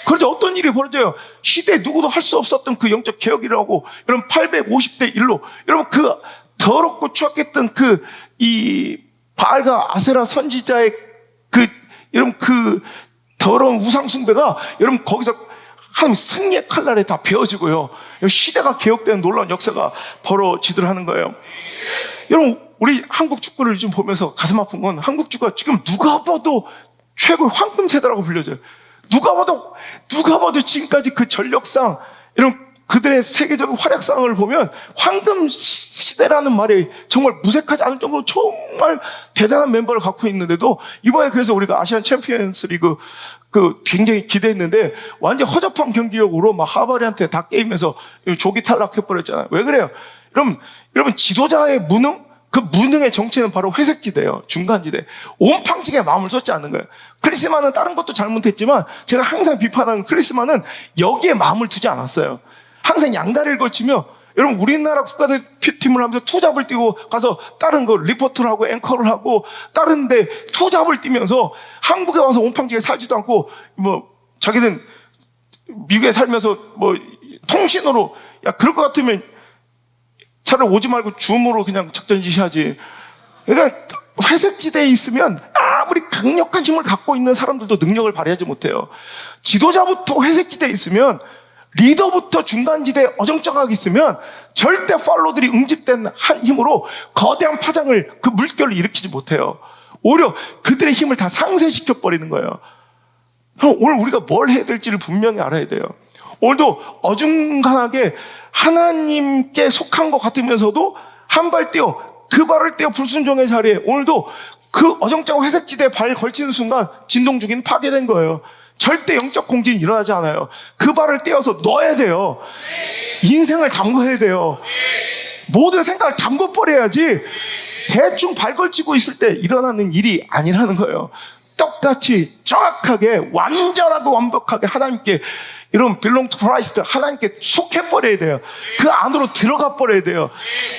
그래서 어떤 일이 벌어져요? 시대에 누구도 할 수 없었던 그 영적 개혁이라고, 여러분 850대 1로, 여러분 그 더럽고 추악했던 이 바알과 아세라 선지자의 여러분 그 더러운 우상숭배가 여러분 거기서 하나님 승리의 칼날에 다 베어지고요. 시대가 개혁되는 놀라운 역사가 벌어지도록 하는 거예요. 여러분, 우리 한국 축구를 좀 보면서 가슴 아픈 건, 한국 축구가 지금 누가 봐도 최고의 황금 세대라고 불려져요. 누가 봐도 지금까지 그 전력상, 여러분 그들의 세계적인 활약상을 보면 황금 시대라는 말이 정말 무색하지 않을 정도로 정말 대단한 멤버를 갖고 있는데도, 이번에 그래서 우리가 아시안 챔피언스 리그 굉장히 기대했는데 완전 허접한 경기력으로 막 하바리한테 다 게임에서 조기 탈락해버렸잖아요. 왜 그래요? 여러분 지도자의 무능, 그 무능의 정체는 바로 회색지대예요. 중간지대. 온팡지게 마음을 쏟지 않는 거예요. 크리스마는 다른 것도 잘못했지만 제가 항상 비판하는 크리스마는 여기에 마음을 두지 않았어요. 항상 양다리를 걸치며, 여러분 우리나라 국가대표팀을 하면서 투잡을 뛰고 가서 다른 거 리포트를 하고 앵커를 하고 다른 데 투잡을 뛰면서 한국에 와서 온팡지게 살지도 않고, 자기는 미국에 살면서 통신으로, 야 그럴 것 같으면 차라리 오지 말고 줌으로 그냥 작전 지시하지. 그러니까 회색지대에 있으면 아무리 강력한 힘을 갖고 있는 사람들도 능력을 발휘하지 못해요. 지도자부터 회색지대에 있으면, 리더부터 중간지대에 어정쩡하게 있으면 절대 팔로들이 응집된 한 힘으로 거대한 파장을, 그 물결을 일으키지 못해요. 오히려 그들의 힘을 다 상쇄시켜버리는 거예요. 오늘 우리가 뭘 해야 될지를 분명히 알아야 돼요. 오늘도 어중간하게 하나님께 속한 것 같으면서도 한 발 뛰어, 그 발을 떼어 불순종의 자리에, 오늘도 그 어정쩡한 회색지대에 발 걸치는 순간 진동주기는 파괴된 거예요. 절대 영적 공진이 일어나지 않아요. 그 발을 떼어서 넣어야 돼요. 인생을 담궈야 돼요. 모든 생각을 담궈버려야지. 대충 발걸치고 있을 때 일어나는 일이 아니라는 거예요. 똑같이 정확하게 완전하고 완벽하게 하나님께 이런 belong to Christ, 하나님께 속해버려야 돼요. 그 안으로 들어가 버려야 돼요.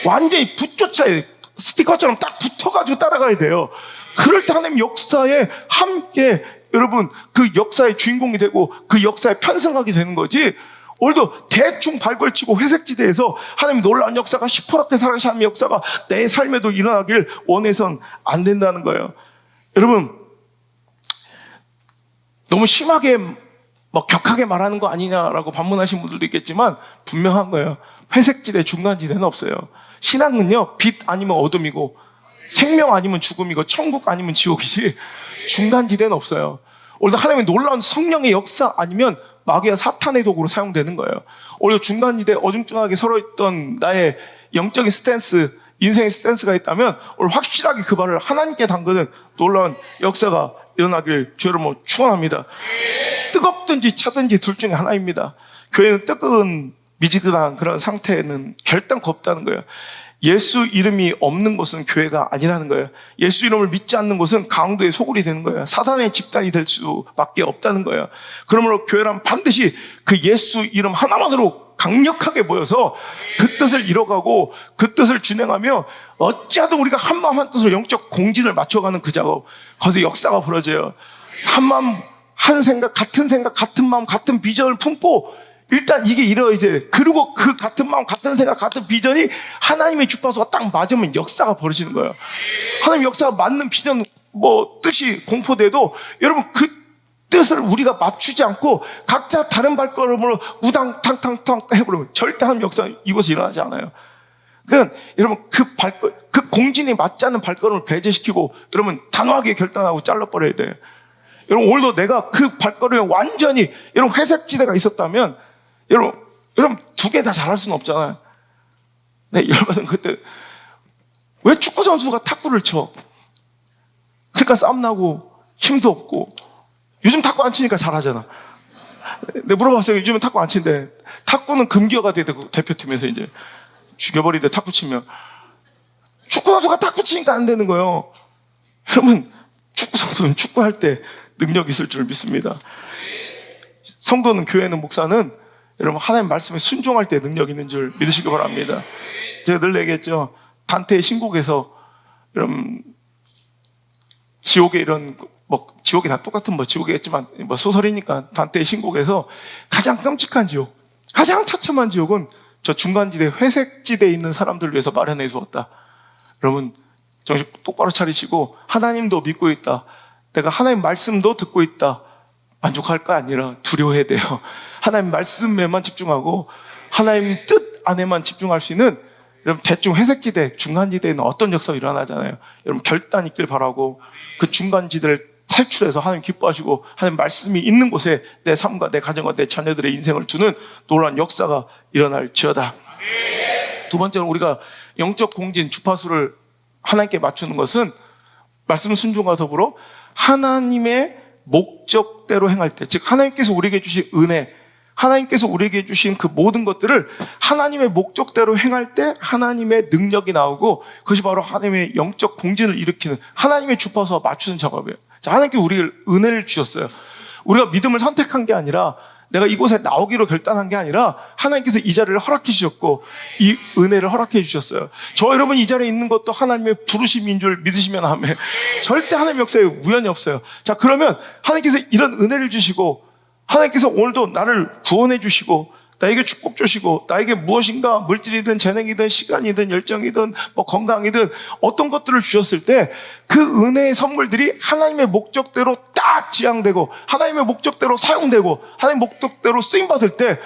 완전히 붙조차야 돼요. 스티커처럼 딱 붙어가지고 따라가야 돼요. 그럴 때 하나님 역사에 함께 여러분 그 역사의 주인공이 되고 그 역사에 편승하게 되는 거지. 오늘도 대충 발걸치고 회색지대에서 하나님의 놀라운 역사가 시퍼렇게 살아가시는 하나님의 역사가 내 삶에도 일어나길 원해선 안 된다는 거예요. 여러분 너무 심하게 격하게 말하는 거 아니냐라고 반문하신 분들도 있겠지만 분명한 거예요. 회색지대 중간지대는 없어요. 신앙은요 빛 아니면 어둠이고 생명 아니면 죽음이고 천국 아니면 지옥이지 중간지대는 없어요. 오늘도 하나님의 놀라운 성령의 역사 아니면 마귀와 사탄의 도구로 사용되는 거예요. 오히려 중간지대 어중중하게 서러있던 나의 영적인 스탠스, 인생의 스탠스가 있다면 오늘 확실하게 그 발을 하나님께 담그는 놀라운 역사가 일어나길 주의 이름으로 축원합니다. 뜨겁든지 차든지 둘 중에 하나입니다. 교회는 뜨거운 미지근한 그런 상태에는 결단코 없다는 거예요. 예수 이름이 없는 곳은 교회가 아니라는 거예요. 예수 이름을 믿지 않는 곳은 강도의 소굴이 되는 거예요. 사단의 집단이 될 수밖에 없다는 거예요. 그러므로 교회란 반드시 그 예수 이름 하나만으로 강력하게 모여서 그 뜻을 이뤄가고 그 뜻을 진행하며 어찌하든 우리가 한 마음 한 뜻으로 영적 공진을 맞춰가는 그 작업, 거기서 역사가 벌어져요. 한 마음 한 생각, 같은 마음, 같은 비전을 품고 일단 이게 이루어져야 돼. 그리고 그 같은 마음, 같은 생각, 같은 비전이 하나님의 주파수가 딱 맞으면 역사가 벌어지는 거예요. 하나님 역사가 맞는 비전, 뜻이 공포돼도 여러분 그 뜻을 우리가 맞추지 않고 각자 다른 발걸음으로 우당탕탕탕 해버리면 절대 하나님 역사 이곳에 일어나지 않아요. 그러니까 여러분 그 공진이 맞지 않는 발걸음을 배제시키고 여러분 단호하게 결단하고 잘라버려야 돼요. 여러분 오늘도 내가 그 발걸음에 완전히 여러분 회색지대가 있었다면 여러분 두 개 다 잘할 수는 없잖아요. 네, 여러분 그때 왜 축구 선수가 탁구를 쳐? 그러니까 싸움 나고 힘도 없고 요즘 탁구 안 치니까 잘하잖아. 내가 물어봤어요. 요즘은 탁구 안 치는데 탁구는 금기어가 되고 대표팀에서 이제 죽여버리는데 탁구 치면 축구 선수가 탁구 치니까 안 되는 거예요. 여러분 축구 선수는 축구할 때 능력이 있을 줄 믿습니다. 성도는 교회는 목사는 여러분 하나님 말씀에 순종할 때 능력 있는 줄 믿으시기 바랍니다. 제가 늘 얘기했죠. 단테의 신곡에서 여러분 지옥의 이런 지옥이 다 똑같은 지옥이겠지만 소설이니까 단테의 신곡에서 가장 끔찍한 지옥, 가장 처참한 지옥은 저 중간지대 회색지대에 있는 사람들을 위해서 마련해 주었다. 여러분 정신 똑바로 차리시고 하나님도 믿고 있다. 내가 하나님 말씀도 듣고 있다. 만족할 거 아니라 두려워해야 돼요. 하나님 말씀에만 집중하고 하나님 뜻 안에만 집중할 수 있는 여러분 대충 회색지대, 중간지대에는 어떤 역사가 일어나잖아요. 여러분 결단 있길 바라고 그 중간지대를 탈출해서 하나님 기뻐하시고 하나님 말씀이 있는 곳에 내 삶과 내 가정과 내 자녀들의 인생을 두는 놀라운 역사가 일어날지어다. 두 번째는 우리가 영적 공진 주파수를 하나님께 맞추는 것은 말씀 순종과 더불어 하나님의 목적대로 행할 때, 즉 하나님께서 우리에게 주신 은혜, 하나님께서 우리에게 주신 그 모든 것들을 하나님의 목적대로 행할 때 하나님의 능력이 나오고 그것이 바로 하나님의 영적 공진을 일으키는 하나님의 주파수와 맞추는 작업이에요. 자, 하나님께 우리를 은혜를 주셨어요. 우리가 믿음을 선택한 게 아니라 내가 이곳에 나오기로 결단한 게 아니라 하나님께서 이 자리를 허락해 주셨고 이 은혜를 허락해 주셨어요. 저 여러분 이 자리에 있는 것도 하나님의 부르심인 줄 믿으시면 하면 절대 하나님 역사에 우연이 없어요. 자, 그러면 하나님께서 이런 은혜를 주시고 하나님께서 오늘도 나를 구원해 주시고 나에게 축복 주시고 나에게 무엇인가 물질이든 재능이든 시간이든 열정이든 건강이든 어떤 것들을 주셨을 때 그 은혜의 선물들이 하나님의 목적대로 딱 지향되고 하나님의 목적대로 사용되고 하나님의 목적대로 쓰임받을 때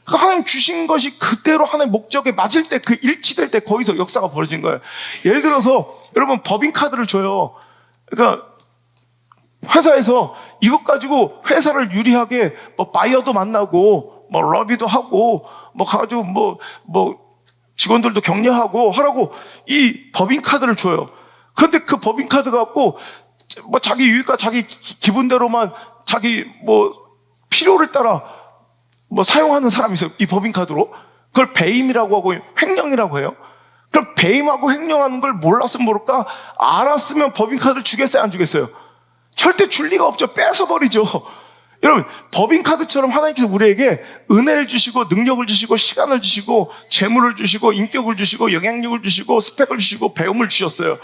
그 하나님 주신 것이 그대로 하나님의 목적에 맞을 때 그 일치될 때 거기서 역사가 벌어진 거예요. 예를 들어서 여러분 법인카드를 줘요. 그러니까 회사에서 이것 가지고 회사를 유리하게 바이어도 만나고 러비도 하고 가가지고 직원들도 격려하고 하라고 이 법인카드를 줘요. 그런데 그 법인카드 갖고 자기 유익과 자기 기분대로만 자기 필요를 따라 사용하는 사람이 있어요. 이 법인카드로 그걸 배임이라고 하고 횡령이라고 해요. 그럼 배임하고 횡령하는 걸 몰랐으면 모를까? 알았으면 법인카드를 주겠어요, 안 주겠어요? 절대 줄 리가 없죠. 뺏어버리죠. 여러분, 법인카드처럼 하나님께서 우리에게 은혜를 주시고 능력을 주시고 시간을 주시고 재물을 주시고 인격을 주시고 영향력을 주시고 스펙을 주시고 배움을 주셨어요.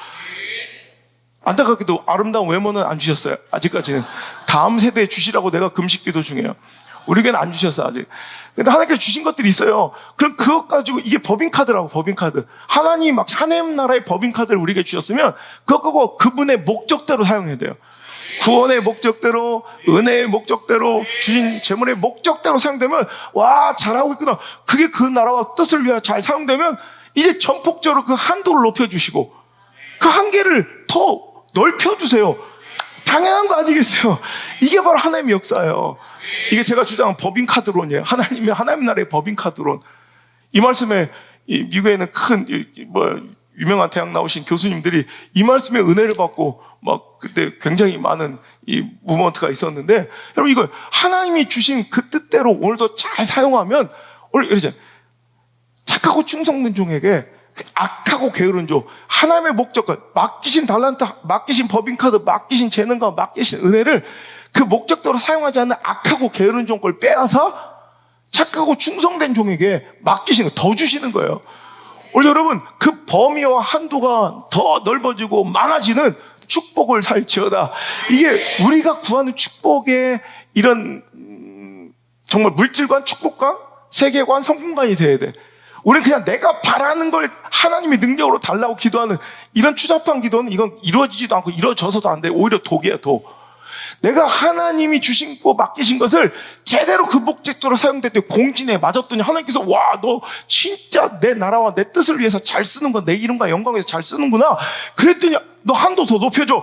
안타깝게도 아름다운 외모는 안 주셨어요. 아직까지는. 다음 세대에 주시라고 내가 금식기도 중이에요. 우리에게는 안 주셨어, 아직. 근데 하나님께서 주신 것들이 있어요. 그럼 그것 가지고, 이게 법인카드라고, 법인카드. 하나님 나라의 법인카드를 우리에게 주셨으면, 그거 그분의 목적대로 사용해야 돼요. 구원의 목적대로, 은혜의 목적대로, 주신 재물의 목적대로 사용되면, 와, 잘하고 있구나. 그게 그 나라와 뜻을 위하여 잘 사용되면, 이제 전폭적으로 그 한도를 높여주시고, 그 한계를 더 넓혀주세요. 당연한 거 아니겠어요? 이게 바로 하나님의 역사예요. 이게 제가 주장한 법인카드론이에요. 하나님 나라의 법인카드론. 이 말씀에, 미국에는 유명한 대학 나오신 교수님들이 이 말씀에 은혜를 받고, 그때 굉장히 많은 이 무브먼트가 있었는데, 여러분, 이거 하나님이 주신 그 뜻대로 오늘도 잘 사용하면, 오늘 이러죠. 착하고 충성된 종에게 악하고 게으른 종, 하나님의 목적과 맡기신 달란트, 맡기신 법인카드, 맡기신 재능과 맡기신 은혜를 그 목적대로 사용하지 않는 악하고 게으른 종 걸 빼앗아 착하고 충성된 종에게 맡기시는 거, 더 주시는 거예요. 오늘 여러분, 그 범위와 한도가 더 넓어지고 많아지는 축복을 살지어다. 이게 우리가 구하는 축복의 이런 정말 물질관, 축복관, 세계관, 성공관이 돼야 돼. 우리는 그냥 내가 바라는 걸 하나님의 능력으로 달라고 기도하는 이런 추잡한 기도는 이건 이루어지지도 않고 이루어져서도 안 돼. 오히려 독이야, 독. 내가 하나님이 주신 거 맡기신 것을 제대로 그 목적대로 사용될 때 공진에 맞았더니 하나님께서 와, 너 진짜 내 나라와 내 뜻을 위해서 잘 쓰는구나. 내 이름과 영광을 위해서 잘 쓰는구나. 그랬더니 너 한도 더 높여줘.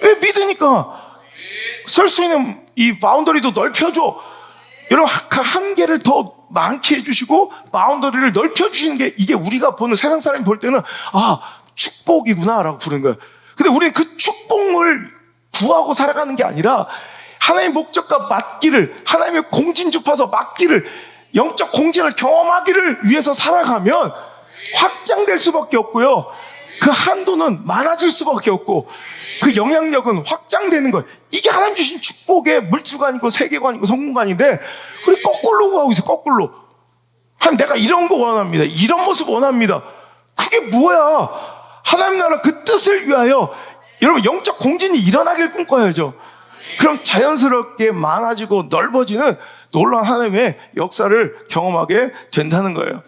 왜? 믿으니까. 쓸 수 있는 이 바운더리도 넓혀줘. 여러분, 그 한계를 더 많게 해주시고 바운더리를 넓혀주시는 게 이게 우리가 보는 세상 사람이 볼 때는 축복이구나 라고 부르는 거예요. 근데 우리는 그 축복을 구하고 살아가는 게 아니라 하나님의 목적과 맞기를, 하나님의 공진 주파서 맞기를, 영적 공진을 경험하기를 위해서 살아가면 확장될 수밖에 없고요. 그 한도는 많아질 수밖에 없고 그 영향력은 확장되는 거예요. 이게 하나님 주신 축복의 물질관이고 세계관이고 성공관인데 우리 거꾸로 가고 있어요. 거꾸로. 하나님, 내가 이런 거 원합니다. 이런 모습 원합니다. 그게 뭐야? 하나님 나라 그 뜻을 위하여 여러분 영적 공진이 일어나길 꿈꿔야죠. 그럼 자연스럽게 많아지고 넓어지는 놀라운 하나님의 역사를 경험하게 된다는 거예요.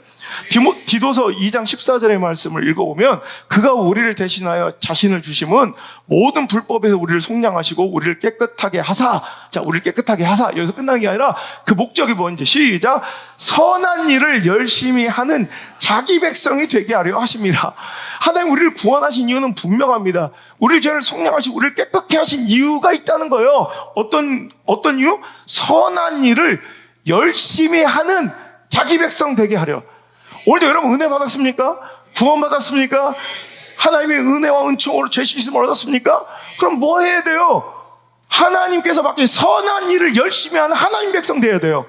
디도서 2장 14절의 말씀을 읽어보면 그가 우리를 대신하여 자신을 주심은 모든 불법에서 우리를 속량하시고 우리를 깨끗하게 하사. 자, 우리를 깨끗하게 하사. 여기서 끝나는 게 아니라 그 목적이 뭔지 시작. 선한 일을 열심히 하는 자기 백성이 되게 하려 하심이라. 하나님 우리를 구원하신 이유는 분명합니다. 우리 죄를 속량하시고 우리를 깨끗게 하신 이유가 있다는 거예요. 어떤 이유? 선한 일을 열심히 하는 자기 백성 되게 하려. 오늘도 여러분 은혜 받았습니까? 구원 받았습니까? 하나님의 은혜와 은총으로 죄 씻음을 얻었습니까? 그럼 뭐 해야 돼요? 하나님께서 맡긴 선한 일을 열심히 하는 하나님 백성 되어야 돼요.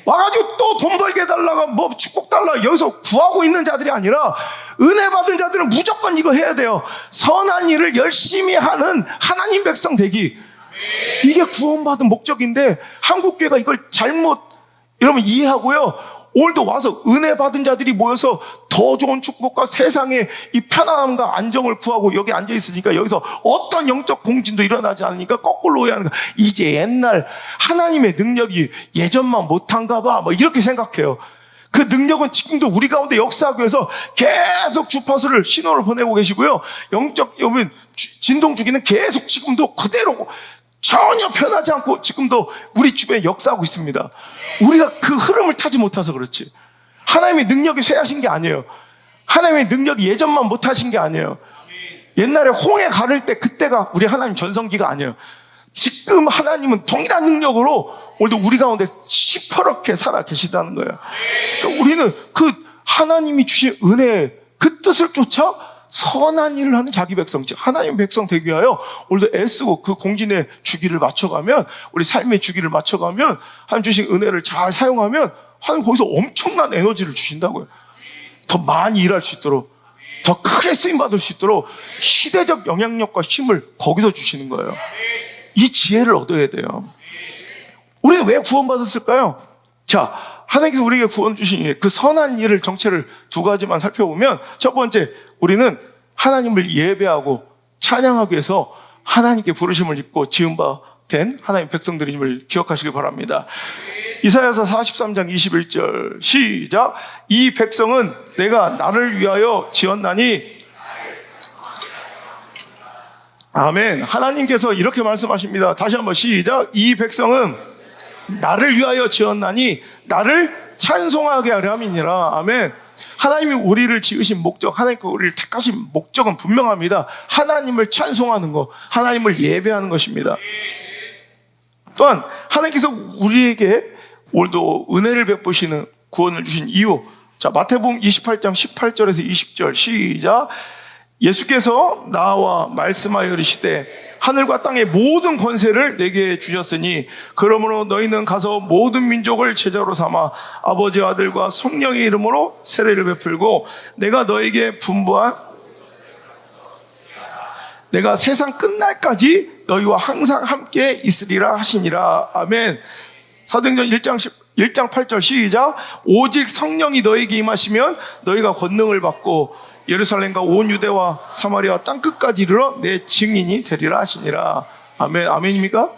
와가지고 또 돈 벌게 해달라고 뭐 축복 달라 여기서 구하고 있는 자들이 아니라 은혜 받은 자들은 무조건 이거 해야 돼요. 선한 일을 열심히 하는 하나님 백성 되기. 이게 구원받은 목적인데 한국교회가 이걸 잘못 여러분 이해하고요. 오늘도 와서 은혜 받은 자들이 모여서 더 좋은 축복과 세상의 이 편안함과 안정을 구하고 여기 앉아 있으니까 여기서 어떤 영적 공진도 일어나지 않으니까 거꾸로 오해하는 거야. 이제 옛날 하나님의 능력이 예전만 못한가 봐. 뭐 이렇게 생각해요. 그 능력은 지금도 우리 가운데 역사하기 위해서 계속 주파수를 신호를 보내고 계시고요. 영적 여러분 진동 주기는 계속 지금도 그대로 전혀 변하지 않고 지금도 우리 주변에 역사하고 있습니다. 우리가 그 흐름을 타지 못해서 그렇지. 하나님의 능력이 쇠하신 게 아니에요. 하나님의 능력이 예전만 못하신 게 아니에요. 옛날에 홍해 가를 때 그때가 우리 하나님 전성기가 아니에요. 지금 하나님은 동일한 능력으로 오늘도 우리 가운데 시퍼렇게 살아 계시다는 거예요. 그러니까 우리는 그 하나님이 주신 은혜 그 뜻을 쫓아 선한 일을 하는 자기 백성, 즉 하나님의 백성 되기 위하여 오늘도 애쓰고 그 공진의 주기를 맞춰가면, 우리 삶의 주기를 맞춰가면 하나님 주신 은혜를 잘 사용하면 하나님 거기서 엄청난 에너지를 주신다고요. 더 많이 일할 수 있도록, 더 크게 쓰임받을 수 있도록 시대적 영향력과 힘을 거기서 주시는 거예요. 이 지혜를 얻어야 돼요. 우리는 왜 구원받았을까요? 자, 하나님께서 우리에게 구원 주신 그 선한 일을, 정체를 두 가지만 살펴보면, 첫 번째, 우리는 하나님을 예배하고 찬양하기 위해서 하나님께 부르심을 입고 지은 바 된 하나님 백성들임을 기억하시기 바랍니다. 이사야서 43장 21절 시작. 이 백성은 내가 나를 위하여 지었나니. 아멘. 하나님께서 이렇게 말씀하십니다. 다시 한번 시작. 이 백성은 나를 위하여 지었나니 나를 찬송하게 하려 함이니라. 아멘. 하나님이 우리를 지으신 목적, 하나님께 우리를 택하신 목적은 분명합니다. 하나님을 찬송하는 것, 하나님을 예배하는 것입니다. 또한 하나님께서 우리에게 오늘도 은혜를 베푸시는 구원을 주신 이유, 자, 마태복음 28장 18절에서 20절 시작. 예수께서 나와 말씀하여 이르시되 하늘과 땅의 모든 권세를 내게 주셨으니 그러므로 너희는 가서 모든 민족을 제자로 삼아 아버지와 아들과 성령의 이름으로 세례를 베풀고 내가 너에게 분부한, 내가 세상 끝날까지 너희와 항상 함께 있으리라 하시니라. 아멘. 사도행전 1장 8절 시작. 오직 성령이 너에게 임하시면 너희가 권능을 받고 예루살렘과 온 유대와 사마리아 땅끝까지 이르러 내 증인이 되리라 하시니라. 아멘. 아멘입니까?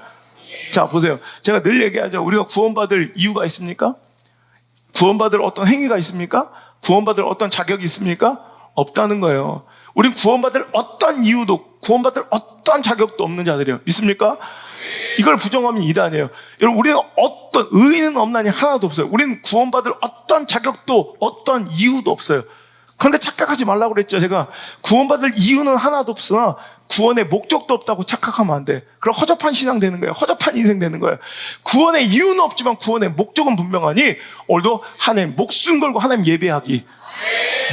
자, 보세요. 제가 늘 얘기하죠. 우리가 구원받을 이유가 있습니까? 구원받을 어떤 행위가 있습니까? 구원받을 어떤 자격이 있습니까? 없다는 거예요. 우린 구원받을 어떤 이유도, 구원받을 어떤 자격도 없는 자들이에요. 믿습니까? 이걸 부정하면 이단이에요. 여러분, 우리는 어떤 의의는 없나니 하나도 없어요. 우리는 구원받을 어떤 자격도, 어떤 이유도 없어요. 그런데 착각하지 말라고 그랬죠. 제가 구원받을 이유는 하나도 없으나 구원의 목적도 없다고 착각하면 안 돼. 그럼 허접한 신앙 되는 거예요. 허접한 인생 되는 거예요. 구원의 이유는 없지만 구원의 목적은 분명하니 오늘도 하나님 목숨 걸고 하나님 예배하기,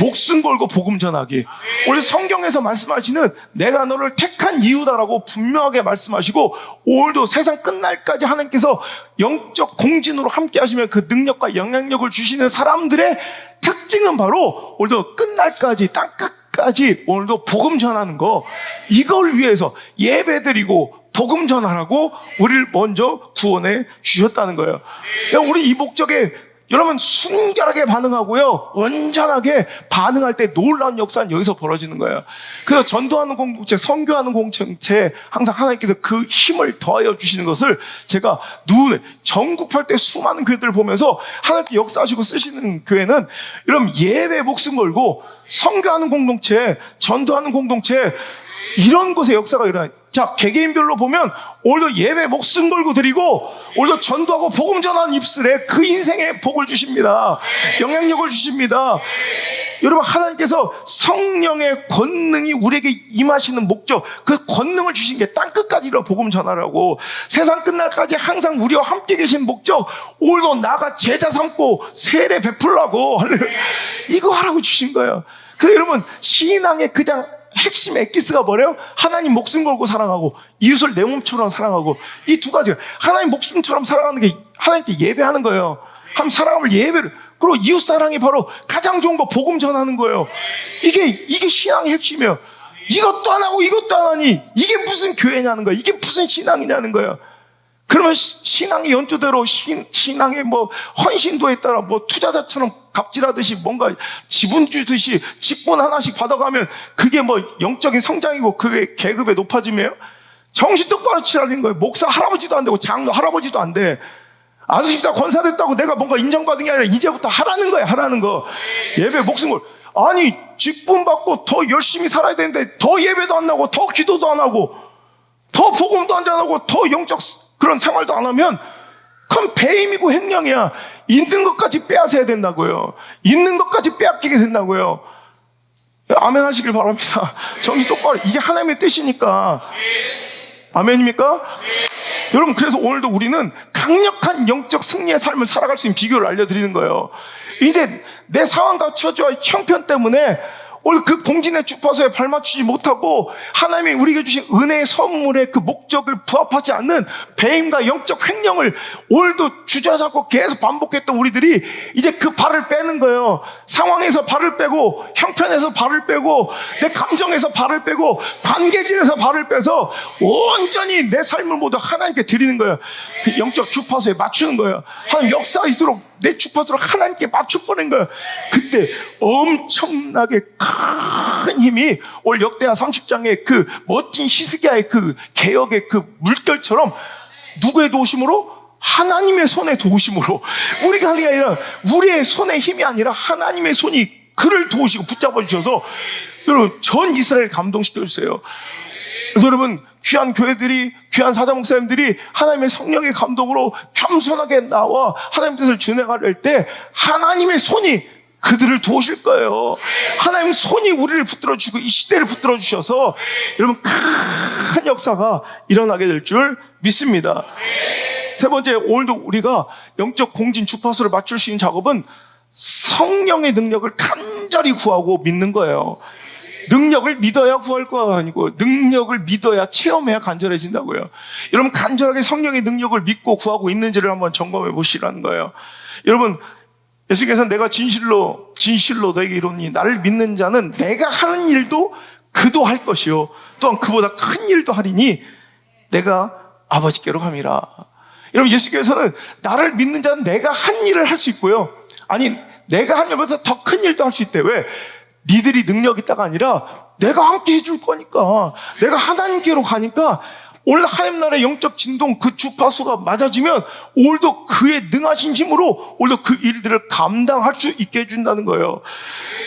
목숨 걸고 복음 전하기. 오늘 성경에서 말씀하시는 내가 너를 택한 이유다라고 분명하게 말씀하시고, 오늘도 세상 끝날까지 하나님께서 영적 공진으로 함께 하시면 그 능력과 영향력을 주시는 사람들의 특징은 바로 오늘도 끝날까지, 땅끝까지 오늘도 복음 전하는 거, 이걸 위해서 예배드리고 복음 전하라고 우리를 먼저 구원해 주셨다는 거예요. 우리 이 목적에 여러분 순결하게 반응하고요, 온전하게 반응할 때 놀라운 역사는 여기서 벌어지는 거예요. 그래서 전도하는 공동체, 선교하는 공동체 항상 하나님께서 그 힘을 더하여 주시는 것을 제가 전국할 때 수많은 교회들을 보면서 하나님께 역사하시고 쓰시는 교회는 여러분 예배 목숨 걸고 선교하는 공동체, 전도하는 공동체, 이런 곳에 역사가 일어나요. 자, 개개인별로 보면 오늘도 예배 목숨 걸고 드리고 오늘도 전도하고 복음 전하는 입술에 그 인생에 복을 주십니다. 영향력을 주십니다. 여러분, 하나님께서 성령의 권능이 우리에게 임하시는 목적, 그 권능을 주신 게 땅끝까지 이르러 복음 전하라고, 세상 끝날까지 항상 우리와 함께 계신 목적, 오늘도 나가 제자 삼고 세례 베풀라고, 이거 하라고 주신 거예요. 그래서 여러분, 신앙의 그냥 핵심 엑기스가 뭐래요? 하나님 목숨 걸고 사랑하고 이웃을 내 몸처럼 사랑하고, 이 두 가지, 하나님 목숨처럼 사랑하는 게 하나님께 예배하는 거예요. 하나님 사랑하면 예배를, 그리고 이웃 사랑이 바로 가장 좋은 거 복음 전하는 거예요. 이게 신앙의 핵심이에요. 이것도 안 하고 이것도 안 하니 이게 무슨 교회냐는 거예요. 이게 무슨 신앙이냐는 거예요. 그러면 신앙의 연주대로 신앙의 뭐 헌신도에 따라 뭐 투자자처럼 갑질하듯이 뭔가 지분 주듯이 직분 하나씩 받아가면 그게 뭐 영적인 성장이고 그게 계급의 높아짐이에요? 정신 똑바로 치라는 거예요. 목사 할아버지도 안 되고 장로 할아버지도 안 돼. 안수집사 권사 됐다고 내가 뭔가 인정받은 게 아니라 이제부터 하라는 거예요. 하라는 거. 예배 목숨 걸. 아니, 직분 받고 더 열심히 살아야 되는데 더 예배도 안 나고 더 기도도 안 하고 더 복음도 안 전하고 더 영적 그런 생활도 안 하면 그건 배임이고 횡령이야. 있는 것까지 빼앗아야 된다고요. 있는 것까지 빼앗기게 된다고요. 아멘 하시길 바랍니다. 정신 똑바로. 이게 하나님의 뜻이니까. 아멘입니까? 여러분, 그래서 오늘도 우리는 강력한 영적 승리의 삶을 살아갈 수 있는 비결을 알려드리는 거예요. 이제 내 상황과 처지와 형편 때문에 오늘 그 공진의 주파수에 발맞추지 못하고 하나님이 우리에게 주신 은혜의 선물의 그 목적을 부합하지 않는 배임과 영적 횡령을 오늘도 주저잡고 계속 반복했던 우리들이 이제 그 발을 빼는 거예요. 상황에서 발을 빼고, 형편에서 발을 빼고, 내 감정에서 발을 빼고, 관계질에서 발을 빼서 온전히 내 삶을 모두 하나님께 드리는 거예요. 그 영적 주파수에 맞추는 거예요. 하나님 역사하도록 내 주파수를 하나님께 맞춰버린 거예요. 그때 엄청나게 큰 힘이 올 역대하 30장의 그 멋진 히스기야의 그 개혁의 그 물결처럼 누구의 도우심으로? 하나님의 손의 도우심으로. 우리가 하는 게 아니라 우리의 손의 힘이 아니라 하나님의 손이 그를 도우시고 붙잡아 주셔서 여러분 전 이스라엘 감동시켜 주세요. 여러분 귀한 교회들이, 귀한 사자 목사님들이 하나님의 성령의 감동으로 겸손하게 나와 하나님 뜻을 준행할 때 하나님의 손이 그들을 도우실 거예요. 하나님 손이 우리를 붙들어 주고 이 시대를 붙들어 주셔서 여러분 큰 역사가 일어나게 될 줄 믿습니다. 세 번째, 오늘도 우리가 영적 공진 주파수를 맞출 수 있는 작업은 성령의 능력을 간절히 구하고 믿는 거예요. 능력을 믿어야 구할 거가 아니고 능력을 믿어야 체험해야 간절해진다고요. 여러분 간절하게 성령의 능력을 믿고 구하고 있는지를 한번 점검해 보시라는 거예요. 여러분 예수께서 내가 진실로 너에게 이르노니 나를 믿는 자는 내가 하는 일도 그도 할 것이요 또한 그보다 큰 일도 하리니 내가 아버지께로 감이라. 여러분 예수께서는 나를 믿는 자는 내가 한 일을 할 수 있고요, 아니 내가 한 일보다 더 큰 일도 할 수 있대. 왜? 니들이 능력 있다가 아니라 내가 함께 해줄 거니까, 내가 하나님께로 가니까 오늘 하나님 나라의 영적 진동 그 주파수가 맞아지면 오늘도 그의 능하신 힘으로 오늘도 그 일들을 감당할 수 있게 해준다는 거예요.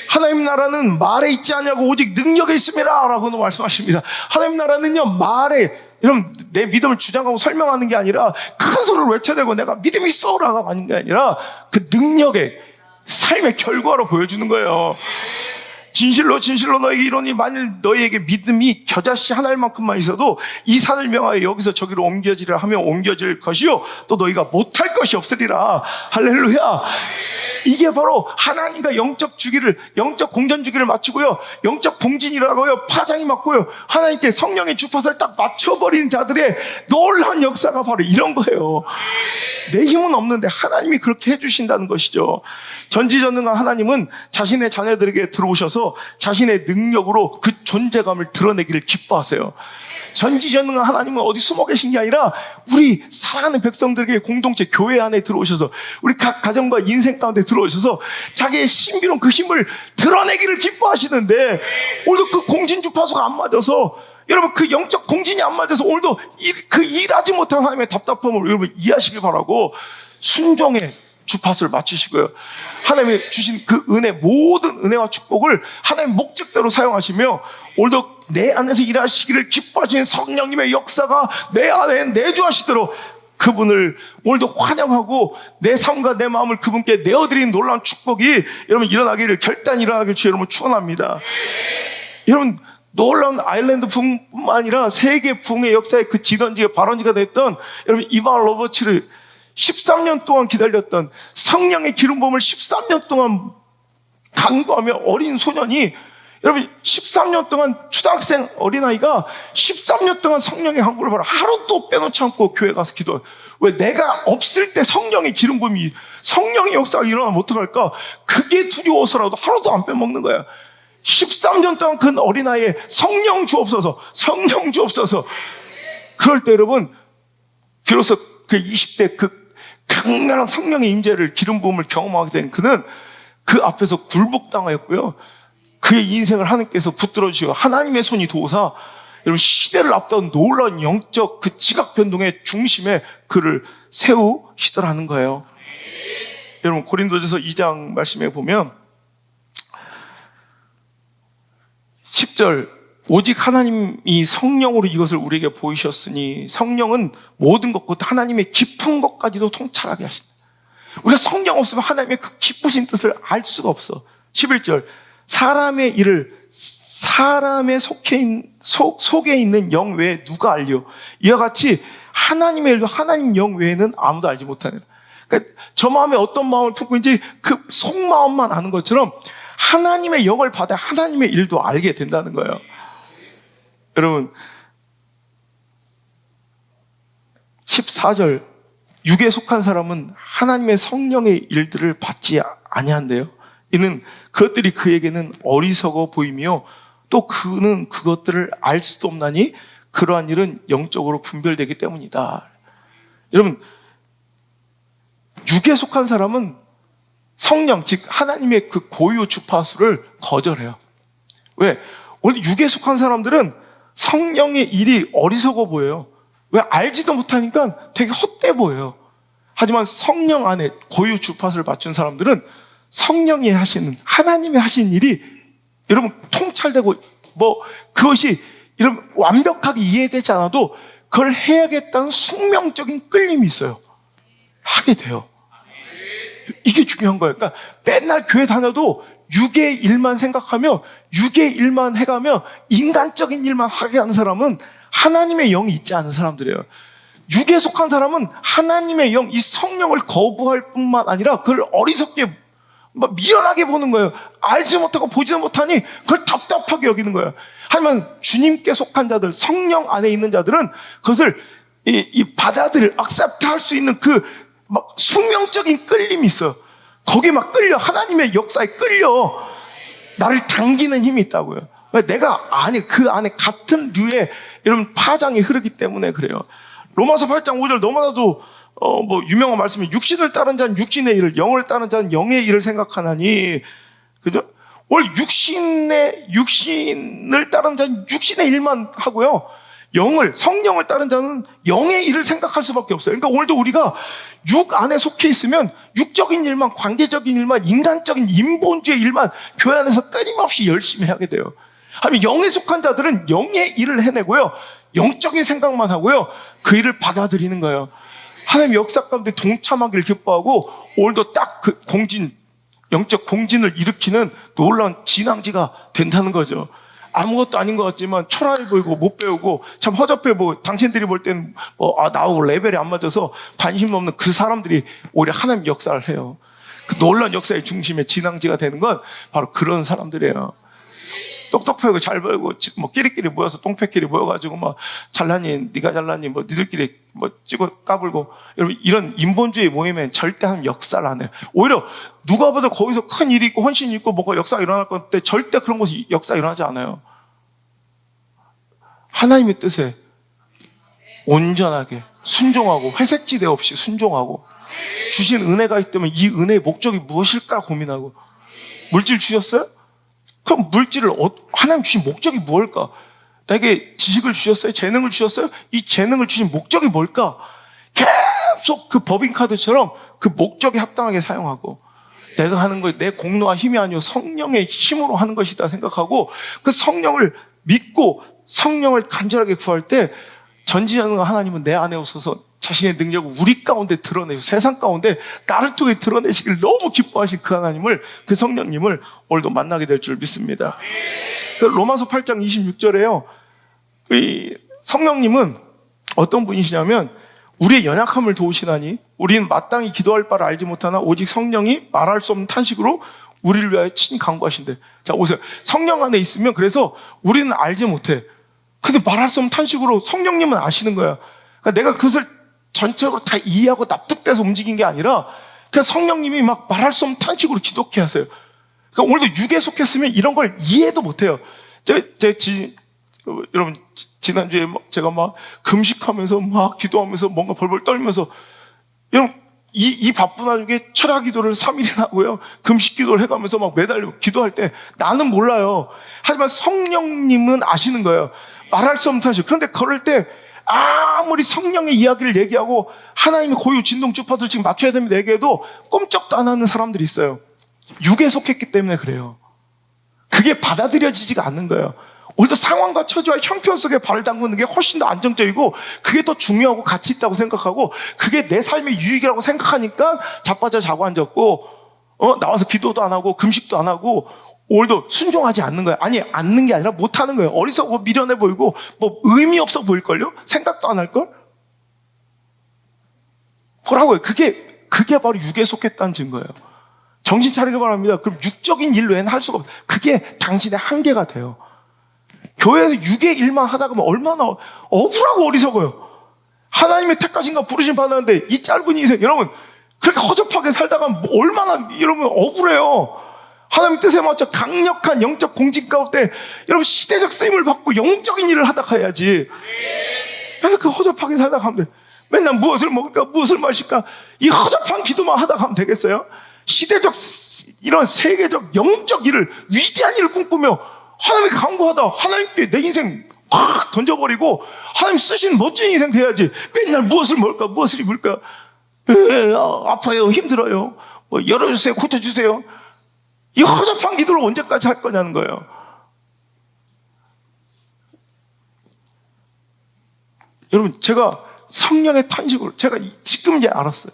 하나님 나라는 말에 있지 않냐고 오직 능력에 있음이라 라고도 말씀하십니다. 하나님 나라는요 말에, 여러분 내 믿음을 주장하고 설명하는 게 아니라 큰 소리를 외쳐대고 내가 믿음이 있어 라고 하는 게 아니라 그 능력의 삶의 결과로 보여주는 거예요. 진실로 너에게 이르노니 만일 너희에게 믿음이 겨자씨 하나만큼만 있어도 이 산을 명하여 여기서 저기로 옮겨지라 하면 옮겨질 것이요 또 너희가 못할 것이 없으리라. 할렐루야. 이게 바로 하나님과 영적 주기를, 영적 공전 주기를 맞추고요, 영적 공진이라고요 파장이 맞고요 하나님께 성령의 주파수를 딱 맞춰버리는 자들의 놀라운 역사가 바로 이런 거예요. 내 힘은 없는데 하나님이 그렇게 해주신다는 것이죠. 전지전능한 하나님은 자신의 자녀들에게 들어오셔서 자신의 능력으로 그 존재감을 드러내기를 기뻐하세요. 전지전능한 하나님은 어디 숨어 계신 게 아니라 우리 사랑하는 백성들에게 공동체 교회 안에 들어오셔서 우리 각 가정과 인생 가운데 들어오셔서 자기의 신비로운 그 힘을 드러내기를 기뻐하시는데 오늘도 그 공진 주파수가 안 맞아서, 여러분 그 영적 공진이 안 맞아서 오늘도 그 일하지 못한 하나님의 답답함을 여러분 이해하시길 바라고 순종의 주파수를 맞추시고요, 하나님이 주신 그 은혜, 모든 은혜와 축복을 하나님의 목적대로 사용하시며 오늘도 내 안에서 일하시기를 기뻐하시는 성령님의 역사가 내 안에 내주하시도록 그분을 오늘도 환영하고 내 삶과 내 마음을 그분께 내어드리는 놀라운 축복이 여러분 일어나기를, 결단이 일어나기를 주 여러분 축원합니다. 여러분 놀라운 아일랜드 부흥뿐만 아니라 세계 부흥의 역사의 그 지던지가 발원지가 됐던 여러분 이반 로버츠를 13년 동안 기다렸던 성령의 기름 부음을 13년 동안 간구하며 어린 소년이, 여러분 13년 동안 초등학생 어린아이가 13년 동안 성령의 간구를 바로 하루도 빼놓지 않고 교회 가서 기도해요. 왜? 내가 없을 때 성령의 기름 부음이, 성령의 역사가 일어나면 어떡할까? 그게 두려워서라도 하루도 안 빼먹는 거야. 13년 동안 그 어린아이의 성령 주옵소서, 성령 주옵소서. 그럴 때 여러분 비로소 그 20대 그 강렬한 성령의 임재를, 기름 부음을 경험하게 된 그는 그 앞에서 굴복당하였고요, 그의 인생을 하나님께서 붙들어 주시고 하나님의 손이 도우사 여러분 시대를 앞둔 놀라운 영적 그 지각 변동의 중심에 그를 세우시더라는 거예요. 여러분 고린도전서 2장 말씀에 보면 10절, 오직 하나님이 성령으로 이것을 우리에게 보이셨으니 성령은 모든 것, 곧 하나님의 깊은 것까지도 통찰하게 하신다. 우리가 성령 없으면 하나님의 그 깊으신 뜻을 알 수가 없어. 11절, 사람의 일을 사람의 속에 있는 영 외에 누가 알려? 이와 같이 하나님의 일도 하나님 영 외에는 아무도 알지 못하느라. 그러니까 저 마음에 어떤 마음을 품고 있는지 그 속마음만 아는 것처럼 하나님의 영을 받아 하나님의 일도 알게 된다는 거예요. 여러분 14절 육에 속한 사람은 하나님의 성령의 일들을 받지 아니한대요. 이는 그것들이 그에게는 어리석어 보이며 또 그는 그것들을 알 수도 없나니 그러한 일은 영적으로 분별되기 때문이다. 여러분 육에 속한 사람은 성령 즉 하나님의 그 고유 주파수를 거절해요. 왜? 원래 육에 속한 사람들은 성령의 일이 어리석어 보여요. 왜? 알지도 못하니까 되게 헛돼 보여요. 하지만 성령 안에 고유 주파수를 맞춘 사람들은 성령이 하시는 하나님이 하신 일이 여러분 통찰되고 그것이 여러분 완벽하게 이해되지 않아도 그걸 해야겠다는 숙명적인 끌림이 있어요. 하게 돼요. 이게 중요한 거예요. 그러니까 맨날 교회 다녀도 육의 일만 생각하며 육의 일만 해가며 인간적인 일만 하게 하는 사람은 하나님의 영이 있지 않은 사람들이에요. 육에 속한 사람은 하나님의 영, 이 성령을 거부할 뿐만 아니라 그걸 어리석게 미련하게 보는 거예요. 알지 못하고 보지도 못하니 그걸 답답하게 여기는 거예요. 하지만 주님께 속한 자들, 성령 안에 있는 자들은 그것을 받아들일, accept 할 수 있는 그 숙명적인 끌림이 있어요. 거기에 막 끌려. 하나님의 역사에 끌려. 나를 당기는 힘이 있다고요. 내가 그 안에 같은 류의 이런 파장이 흐르기 때문에 그래요. 로마서 8장 5절 너무나도 유명한 말씀이 육신을 따른 자는 육신의 일을, 영을 따른 자는 영의 일을 생각하나니, 그죠? 원래 육신을 따른 자는 육신의 일만 하고요. 성령을 따른 자는 영의 일을 생각할 수밖에 없어요. 그러니까 오늘도 우리가 육 안에 속해 있으면 육적인 일만, 관계적인 일만, 인간적인 인본주의 일만 교회 안에서 끊임없이 열심히 하게 돼요. 하지만 영에 속한 자들은 영의 일을 해내고요. 영적인 생각만 하고요. 그 일을 받아들이는 거예요. 하나님 역사 가운데 동참하기를 기뻐하고 오늘도 딱 그 영적 공진을 일으키는 놀라운 진앙지가 된다는 거죠. 아무것도 아닌 것 같지만 초라해 보이고 못 배우고 참 허접해 보이고 당신들이 볼 때는 나하고 레벨이 안 맞아서 관심 없는 그 사람들이 오히려 하나님 역사를 해요. 그 놀라운 역사의 중심에 진앙지가 되는 건 바로 그런 사람들이에요. 똑똑하고 잘 배우고 끼리끼리 모여서 똥패끼리 모여가지고 잘나니 네가 잘나니 니들끼리 찍어 까불고 여러분 이런 인본주의 모임엔 절대 하나님 역사를 안 해요. 오히려 누가 봐도 거기서 큰 일이 있고 헌신이 있고 뭐가 역사가 일어날 건데 절대 그런 것이 역사가 일어나지 않아요. 하나님의 뜻에 온전하게 순종하고 회색지대 없이 순종하고 주신 은혜가 있다면 이 은혜의 목적이 무엇일까 고민하고 물질 주셨어요? 그럼 물질을 하나님 주신 목적이 뭘까? 나에게 지식을 주셨어요? 재능을 주셨어요? 이 재능을 주신 목적이 뭘까? 계속 그 법인카드처럼 그 목적에 합당하게 사용하고 내가 하는 거 내 공로와 힘이 아니고 성령의 힘으로 하는 것이다 생각하고 그 성령을 믿고 성령을 간절하게 구할 때 전지전능한 하나님은 내 안에 오셔서 자신의 능력을 우리 가운데 드러내시고 세상 가운데 나를 통해 드러내시길 너무 기뻐하신 그 하나님을, 그 성령님을 오늘도 만나게 될 줄 믿습니다. 그 로마서 8장 26절에요. 이 성령님은 어떤 분이시냐면 우리의 연약함을 도우시나니 우리는 마땅히 기도할 바를 알지 못하나 오직 성령이 말할 수 없는 탄식으로 우리를 위하여 친히 간구하신대. 자, 보세요. 성령 안에 있으면 그래서 우리는 알지 못해. 근데 말할 수 없는 탄식으로 성령님은 아시는 거야. 그러니까 내가 그것을 전적으로 다 이해하고 납득돼서 움직인 게 아니라 그냥 성령님이 막 말할 수 없는 탄식으로 기도케 하세요. 그러니까 오늘도 육에 속했으면 이런 걸 이해도 못해요. 여러분 지난주에 제가 막 금식하면서 막 기도하면서 뭔가 벌벌 떨면서 여러분 이 바쁜 와중에 철야 기도를 3일이나 하고요. 금식 기도를 해가면서 막 매달리고 기도할 때 나는 몰라요. 하지만 성령님은 아시는 거예요. 말할 수 없는 탄식. 그런데 그럴 때 아무리 성령의 이야기를 얘기하고 하나님의 고유 진동 주파수를 지금 맞춰야 됩니다 얘기해도 꼼짝도 안 하는 사람들이 있어요. 육에 속했기 때문에 그래요. 그게 받아들여지지가 않는 거예요. 오히려 상황과 처지와 형편 속에 발을 담그는 게 훨씬 더 안정적이고 그게 더 중요하고 가치 있다고 생각하고 그게 내 삶의 유익이라고 생각하니까 자빠져 자고 앉았고 나와서 기도도 안 하고 금식도 안 하고 오늘도 순종하지 않는 거예요. 아니 않는 게 아니라 못하는 거예요. 어리석고 미련해 보이고 의미 없어 보일걸요? 생각도 안 할걸? 뭐라고요? 그게 바로 육에 속했다는 증거예요. 정신 차리기 바랍니다. 그럼 육적인 일 외에는 할 수가 없어요. 그게 당신의 한계가 돼요. 교회에서 육의 일만 하다 보면 얼마나 억울하고 어리석어요. 하나님의 택하신가 부르심 받았는데 이 짧은 인생, 여러분 그렇게 허접하게 살다가 얼마나 여러분 억울해요. 하나님 뜻에 맞춰 강력한 영적 공직 가운데 여러분 시대적 쓰임을 받고 영적인 일을 하다 가야지. 맨날 그 허접하게 살다 가면 돼. 맨날 무엇을 먹을까 무엇을 마실까 이 허접한 기도만 하다 가면 되겠어요? 시대적 이런 세계적 영적 일을 위대한 일을 꿈꾸며 하나님께 간구하다 하나님께 내 인생 확 던져버리고 하나님 쓰신 멋진 인생 돼야지. 맨날 무엇을 먹을까 무엇을 입을까, 아파요 힘들어요 뭐 열어주세요 고쳐주세요. 이 허접한 기도를 언제까지 할 거냐는 거예요. 여러분 제가 성령의 탄식으로 제가 지금 이제 알았어요.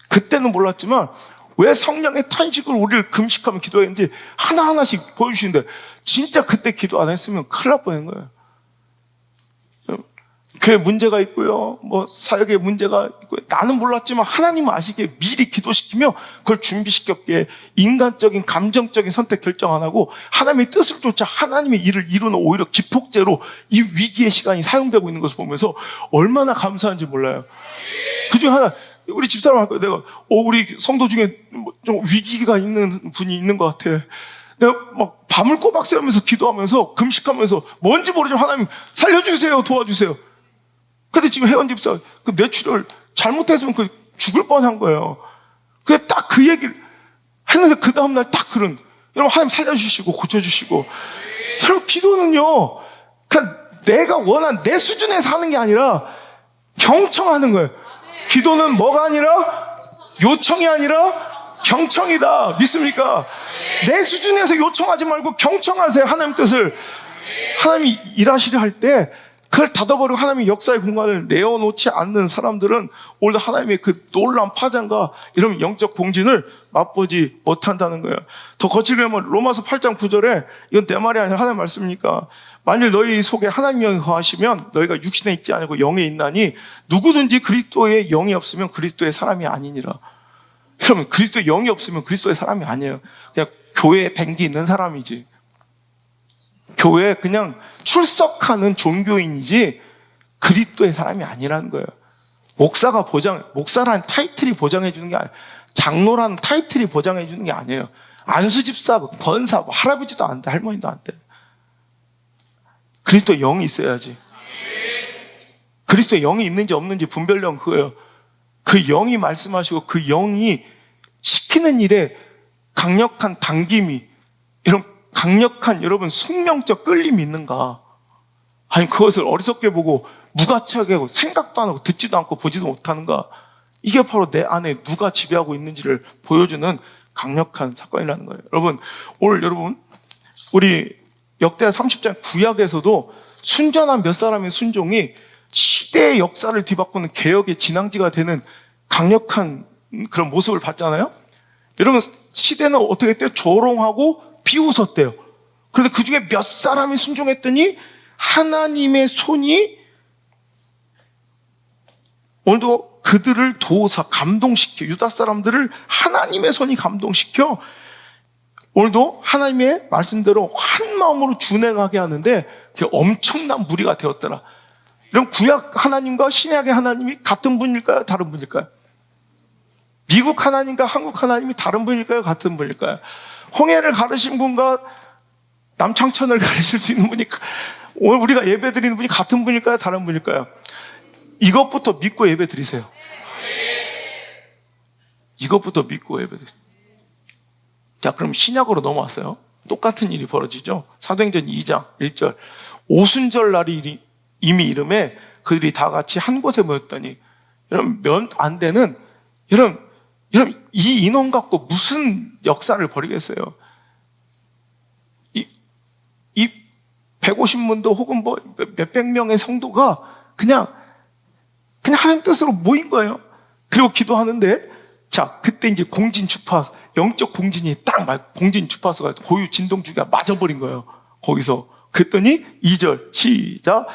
그때는 몰랐지만 왜 성령의 탄식으로 우리를 금식하며 기도했는지 하나하나씩 보여주시는데 진짜 그때 기도 안 했으면 큰일 날 뻔한 거예요. 교회 문제가 있고요, 뭐 사역에 문제가 있고 나는 몰랐지만 하나님은 아시기에 미리 기도시키며 그걸 준비시켰기에 인간적인 감정적인 선택 결정 안 하고 하나님의 뜻을 쫓아 하나님의 일을 이루는 오히려 기폭제로 이 위기의 시간이 사용되고 있는 것을 보면서 얼마나 감사한지 몰라요. 그중에 하나, 우리 집사람 할 거예요. 내가 우리 성도 중에 좀 위기가 있는 분이 있는 것 같아. 내가 막 밤을 꼬박 새우면서 기도하면서 금식하면서 뭔지 모르지만 하나님 살려주세요 도와주세요. 근데 지금 혜원 집사 그 뇌출혈 잘못했으면 그 죽을 뻔한 거예요. 그게 딱 그 얘기를 했는데 그 다음날 딱 그런, 여러분 하나님 살려주시고 고쳐주시고. 여러분 기도는요 그냥 내가 원한 내 수준에 사는 게 아니라 경청하는 거예요. 기도는 뭐가 아니라 요청이 아니라 경청이다. 믿습니까? 내 수준에서 요청하지 말고 경청하세요. 하나님 뜻을. 하나님이 일하시려 할 때 그걸 닫아버리고 하나님의 역사의 공간을 내어놓지 않는 사람들은 오히려 하나님의 그 놀라운 파장과 이런 영적 공진을 맛보지 못한다는 거예요. 더 거칠게 하면 로마서 8장 9절에 이건 내 말이 아니라 하나님 말씀이니까 만일 너희 속에 하나님의 영이 거하시면 너희가 육신에 있지 않고 영에 있나니 누구든지 그리스도의 영이 없으면 그리스도의 사람이 아니니라. 그러면 그리스도의 영이 없으면 그리스도의 사람이 아니에요. 그냥 교회에 댕기 있는 사람이지. 교회에 그냥 출석하는 종교인이지 그리스도의 사람이 아니라는 거예요. 목사라는 타이틀이 보장해 주는 게 아니에요. 장로라는 타이틀이 보장해 주는 게 아니에요. 안수집사, 권사, 할아버지도 안 돼, 할머니도 안 돼. 그리스도의 영이 있어야지. 그리스도의 영이 있는지 없는지 분별력 그거예요. 그 영이 말씀하시고 그 영이 시키는 일에 강력한 당김이, 이런 강력한 여러분 숙명적 끌림이 있는가? 아니 그것을 어리석게 보고 무가치하게 하고 생각도 안 하고 듣지도 않고 보지도 못하는가? 이게 바로 내 안에 누가 지배하고 있는지를 보여주는 강력한 사건이라는 거예요. 여러분 오늘 여러분 우리 역대하 30장 구약에서도 순전한 몇 사람의 순종이 시대의 역사를 뒤바꾸는 개혁의 진앙지가 되는 강력한 그런 모습을 봤잖아요. 여러분 시대는 어떻게 했대요? 조롱하고 비웃었대요. 그런데 그 중에 몇 사람이 순종했더니 하나님의 손이 오늘도 그들을 도우사 감동시켜, 유다 사람들을 하나님의 손이 감동시켜 오늘도 하나님의 말씀대로 한 마음으로 준행하게 하는데 그게 엄청난 무리가 되었더라. 그럼 구약 하나님과 신약의 하나님이 같은 분일까요? 다른 분일까요? 미국 하나님과 한국 하나님이 다른 분일까요? 같은 분일까요? 홍해를 가르신 분과 남창천을 가르칠 수 있는 분이, 오늘 우리가 예배 드리는 분이 같은 분일까요? 다른 분일까요? 이것부터 믿고 예배 드리세요. 이것부터 믿고 예배 드리세요. 자, 그럼 신약으로 넘어왔어요. 똑같은 일이 벌어지죠. 사도행전 2장 1절. 오순절 날이 이미 이름에 그들이 다 같이 한 곳에 모였더니, 여러분 몇 안 되는, 여러분 이 인원 갖고 무슨 역사를 벌이겠어요? 이 150문도 혹은 뭐 몇백 명의 성도가 그냥 하나님 뜻으로 모인 거예요. 그리고 기도하는데, 자, 그때 이제 공진 주파수, 영적 공진이 딱 공진 주파수가 고유 진동주기가 맞아버린 거예요. 거기서. 그랬더니 2절 시작.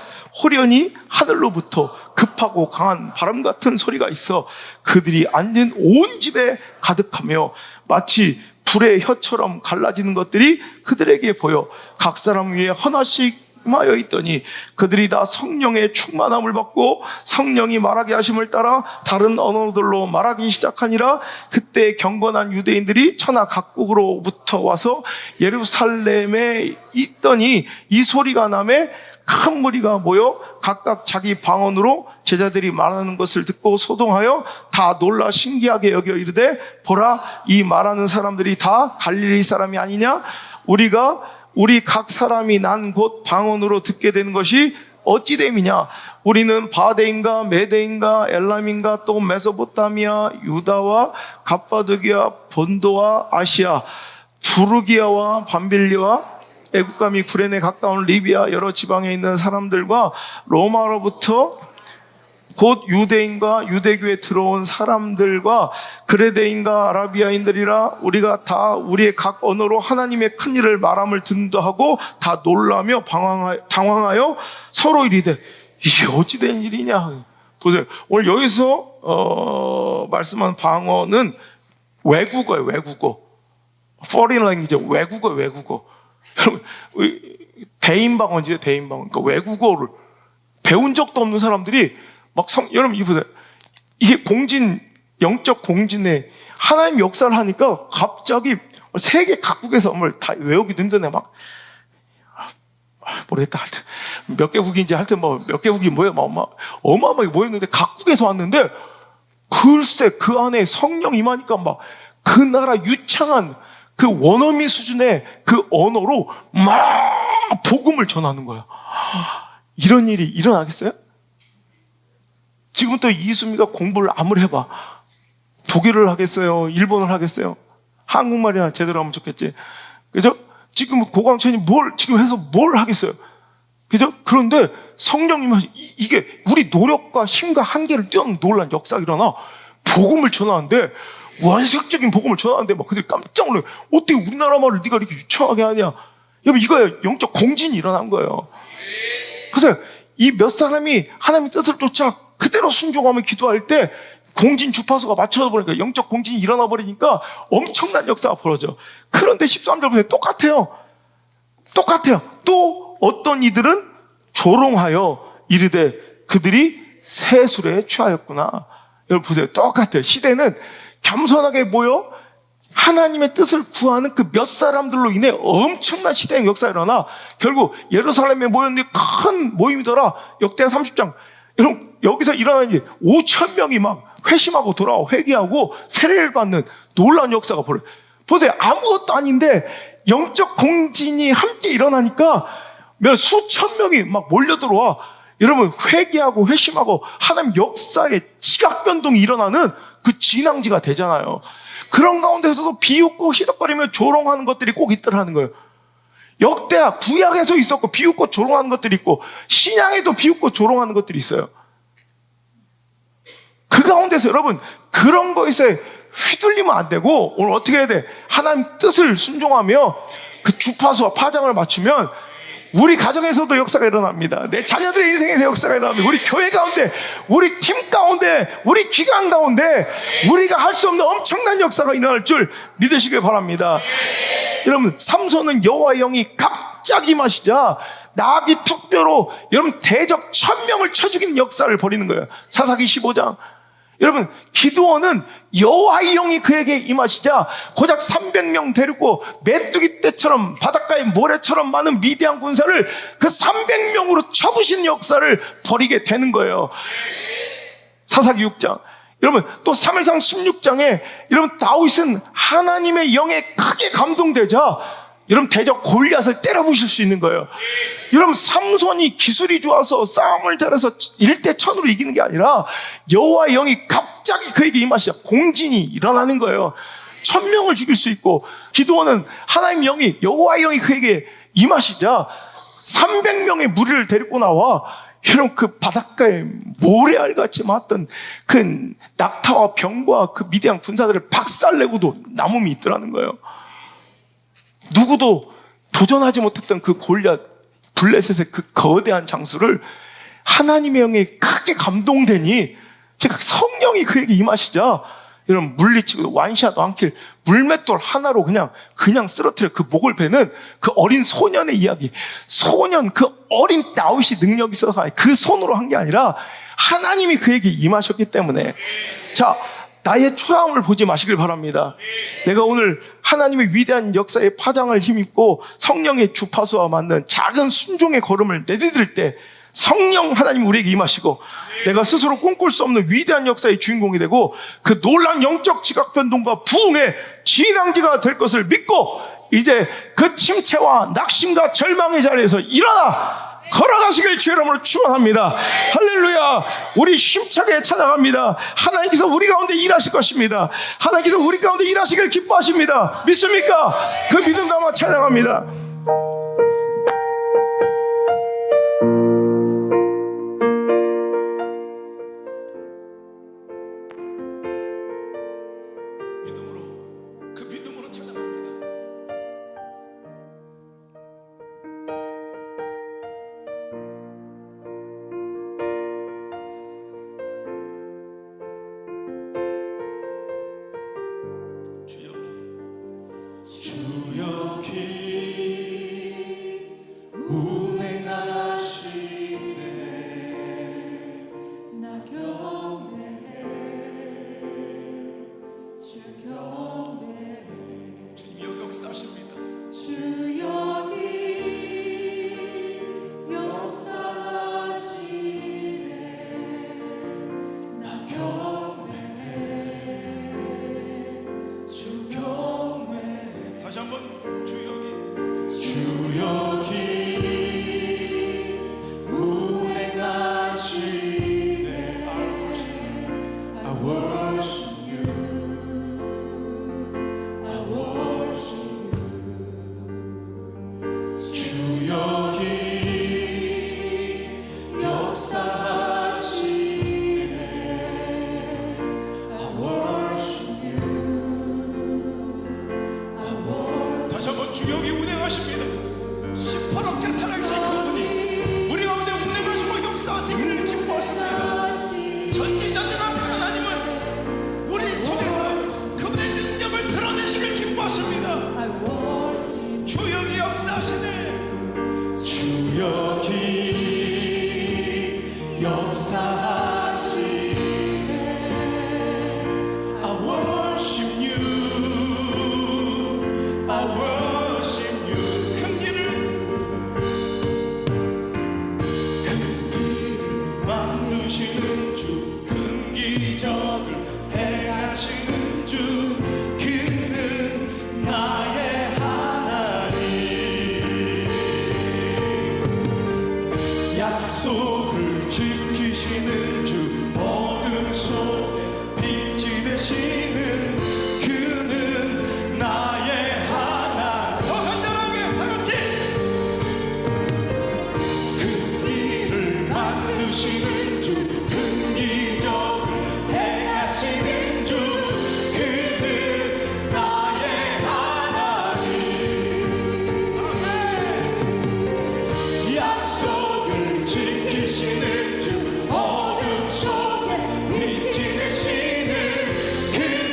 호련히 하늘로부터 급하고 강한 바람 같은 소리가 있어 그들이 앉은 온 집에 가득하며 마치 불의 혀처럼 갈라지는 것들이 그들에게 보여 각 사람 위에 하나씩 마여 있더니 그들이 다 성령의 충만함을 받고 성령이 말하게 하심을 따라 다른 언어들로 말하기 시작하니라. 그때 경건한 유대인들이 천하 각국으로부터 와서 예루살렘에 있더니 이 소리가 나매 큰 무리가 모여 각각 자기 방언으로 제자들이 말하는 것을 듣고 소동하여 다 놀라 신기하게 여겨 이르되 보라 이 말하는 사람들이 다 갈릴리 사람이 아니냐. 우리 각 사람이 난 곳 방언으로 듣게 되는 것이 어찌 됨이냐. 우리는 바데인가 메데인가 엘람인가 또 메소포타미아 유다와 갑바도기아 본도와 아시아 부르기아와 밤빌리와 애국가 및 구레네 가까운 리비아 여러 지방에 있는 사람들과 로마로부터 곧 유대인과 유대교에 들어온 사람들과 그레데인과 아라비아인들이라 우리가 다 우리의 각 언어로 하나님의 큰 일을 말함을 듣는다 하고 다 놀라며 당황하여 서로 이르되 이게 어찌 된 일이냐. 보세요. 오늘 여기서 말씀한 방언은 외국어예요. 외국어. foreign language, 외국어. 대인방언이죠. 대인방언. 그러니까 외국어를 배운 적도 없는 사람들이 막 여러분 이보세요. 이게 영적 공진에 하나님 역사를 하니까 갑자기 세계 각국에서 다 외우기도 힘드네. 막 모르겠다. 하여튼 몇 개국인지 하여튼 몇 개국이 뭐야 막 어마어마하게 모였는데 각국에서 왔는데 글쎄 그 안에 성령 임하니까 막 그 나라 유창한 그 원어민 수준의 그 언어로 막 복음을 전하는 거야. 이런 일이 일어나겠어요? 지금부터 이수미가 공부를 아무리 해봐. 독일을 하겠어요? 일본을 하겠어요? 한국말이나 제대로 하면 좋겠지. 그죠? 지금 고광천이 지금 해서 뭘 하겠어요? 그죠? 그런데 성령님이 이게 우리 노력과 힘과 한계를 뛰어넘는 놀란 역사가 일어나 복음을 전하는데 원색적인 복음을 전하는데 막 그들이 깜짝 놀라요. 어떻게 우리나라 말을 네가 이렇게 유창하게 하냐? 여러분 이거야 영적 공진이 일어난 거예요. 그래서 이 몇 사람이 하나님의 뜻을 쫓아 그대로 순종하며 기도할 때 공진 주파수가 맞춰져 버리니까 영적 공진이 일어나 버리니까 엄청난 역사가 벌어져. 그런데 13절 보세요. 똑같아요. 또 어떤 이들은 조롱하여 이르되 그들이 세술에 취하였구나. 여러분 보세요. 똑같아요. 시대는 겸손하게 모여 하나님의 뜻을 구하는 그 몇 사람들로 인해 엄청난 시대의 역사가 일어나 결국 예루살렘에 모였는데 큰 모임이더라. 역대하 30장. 여러분 여기서 일어난 일 5,000명이 막 회심하고 돌아와 회개하고 세례를 받는 놀라운 역사가 벌어요. 보세요. 아무것도 아닌데 영적 공진이 함께 일어나니까 수천 명이 막 몰려들어와. 여러분 회개하고 회심하고 하나님 역사의 지각변동이 일어나는 그 진앙지가 되잖아요. 그런 가운데서도 비웃고 시덕거리며 조롱하는 것들이 꼭 있더라는 거예요. 역대하 구약에서 있었고 비웃고 조롱하는 것들이 있고 신약에도 비웃고 조롱하는 것들이 있어요. 그 가운데서 여러분 그런 것에 휘둘리면 안 되고 오늘 어떻게 해야 돼? 하나님 뜻을 순종하며 그 주파수와 파장을 맞추면 우리 가정에서도 역사가 일어납니다. 내 자녀들의 인생에서 역사가 일어납니다. 우리 교회 가운데, 우리 팀 가운데, 우리 기관 가운데 우리가 할 수 없는 엄청난 역사가 일어날 줄 믿으시길 바랍니다. 여러분 삼손은 여호와의 영이 갑자기 임하시자 나귀 턱뼈로 여러분 대적 1,000명을 쳐 죽이는 역사를 벌이는 거예요. 사사기 15장. 여러분 기드온은 여호와의 영이 그에게 임하시자 고작 300명 데리고 메뚜기 떼처럼 바닷가의 모래처럼 많은 미디안 군사를 그 300명으로 쳐부신 역사를 벌이게 되는 거예요. 사사기 6장. 여러분 또 사무엘상 16장에 여러분 다윗은 하나님의 영에 크게 감동되자 여러분 대적 골리앗을 때려 부실 수 있는 거예요. 여러분 삼손이 기술이 좋아서 싸움을 잘해서 1대1000으로 이기는 게 아니라 여호와의 영이 갑자기 그에게 임하시자 공진이 일어나는 거예요. 1,000명을 죽일 수 있고 기드온은 하나님 영이 여호와의 영이 그에게 임하시자 300명의 무리를 데리고 나와 여러분 그 바닷가에 모래알같이 많았던 그 낙타와 병과 그 미디안 군사들을 박살내고도 남음이 있더라는 거예요. 누구도 도전하지 못했던 그 골리앗 블레셋의 그 거대한 장수를 하나님의 영에 크게 감동되니 제가 성령이 그에게 임하시자 이런 물리치고 완샷 완킬 물맷돌 하나로 그냥 쓰러뜨려 그 목을 베는 그 어린 소년의 이야기. 소년 그 어린 다윗이 능력이 있어서 그 손으로 한 게 아니라 하나님이 그에게 임하셨기 때문에. 자, 나의 초라함을 보지 마시길 바랍니다. 내가 오늘 하나님의 위대한 역사의 파장을 힘입고 성령의 주파수와 맞는 작은 순종의 걸음을 내디딜 때 성령 하나님 우리에게 임하시고 내가 스스로 꿈꿀 수 없는 위대한 역사의 주인공이 되고 그 놀란 영적 지각 변동과 부흥의 진앙지가 될 것을 믿고 이제 그 침체와 낙심과 절망의 자리에서 일어나 걸어가시길 주의 이름으로 축원합니다. 할렐루야. 우리 힘차게 찬양합니다. 하나님께서 우리 가운데 일하실 것입니다. 하나님께서 우리 가운데 일하시길 기뻐하십니다. 믿습니까? 그 믿음 담아 찬양합니다. 그 믿음으로 찬양합니다. 주여기 운행하시네 나 경배해 주 경배해 주님 여기 역사하십니다. 주 여기 역사하시네 나 경배해 주 경배해 다시 한번 주여기 운행하시네. I worship you. I worship 주 여기 역사하시네. I worship you. 다시 한번 주 여기 운행하십니다. 시퍼렇게 살아계신 그분이 우리 가운데 운행하시고 역사하시기를 기뻐하십니다. 전지전능한 그 하나님은 우리 속에서 그분의 능력을 드러내시길 기뻐하십니다. I worship 주 여기 역사하시네. 주 여기 역사하시네. I worship you. I worship you. 큰 길을 만드시는 주, 큰 기적을 행하시는 주, 그는 나의 하나님. 약속을 지키시는 주, 어둠 속 빛이 되시는 그는 나의 하나. 더 간절하게 다 같이. 큰 길을 만드시는 주, 큰 기적을 행하시는 주, 그는 나의 하나님. 아멘. 약속을 지키시는 주, 어둠 속에 빛이 되시는 그는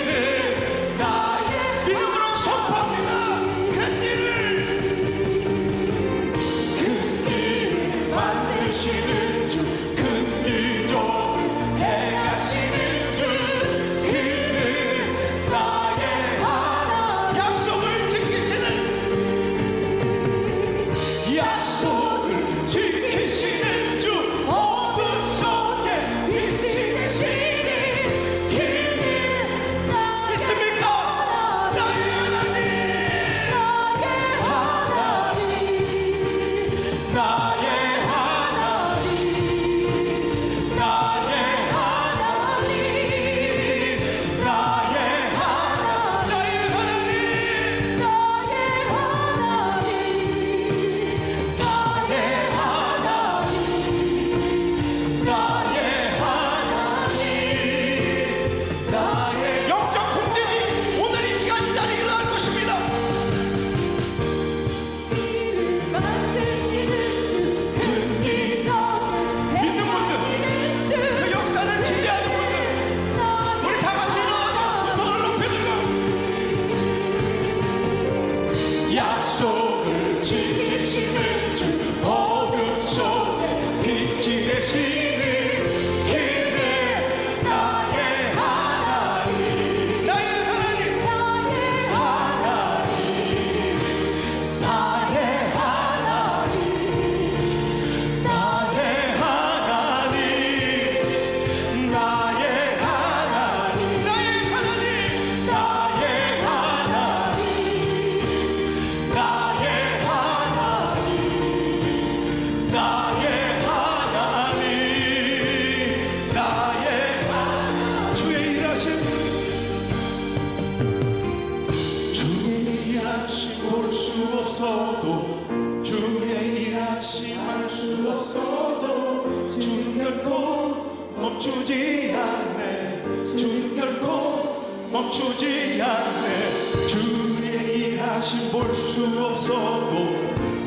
멈추지 않네. 주는 결코 멈추지 않네. 주의 일하심 볼 수 없어도,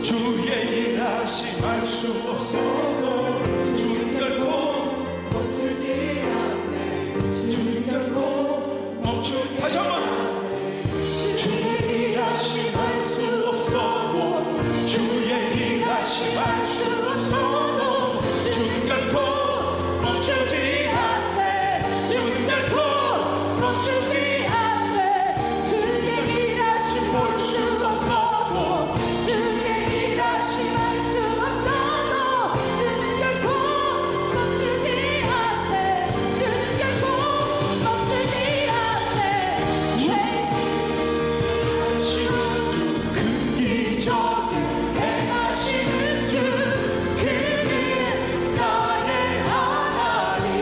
주의 일하심 알 수 없어도, 주는 결코 멈추지 않네. 주는 결코 멈추지. 다시 한번. 주의 일하심 알 수 없어도, 주의 일하심 알 수 없어도, 주는 결코 멈추지 않네. 주는 결코 멈추지 않네. 주의 일하심 볼 수 없어도, 주의 일하심 알 수 없어도, 주는 결코 멈추지 않네. 주는 결코 멈추지 않네. 큰 기적을 행하시는 주, 그는 나의 하나님.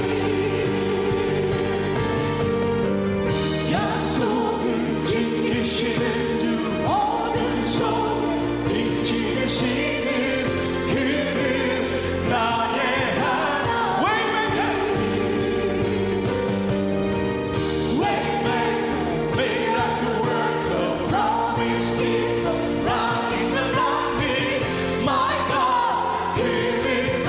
약속을 지키시는 주, 모든 속 빛이 되시는 그는 나의 하나. Waymaker, miracle worker, promise keeper, light in the darkness, my God, 그는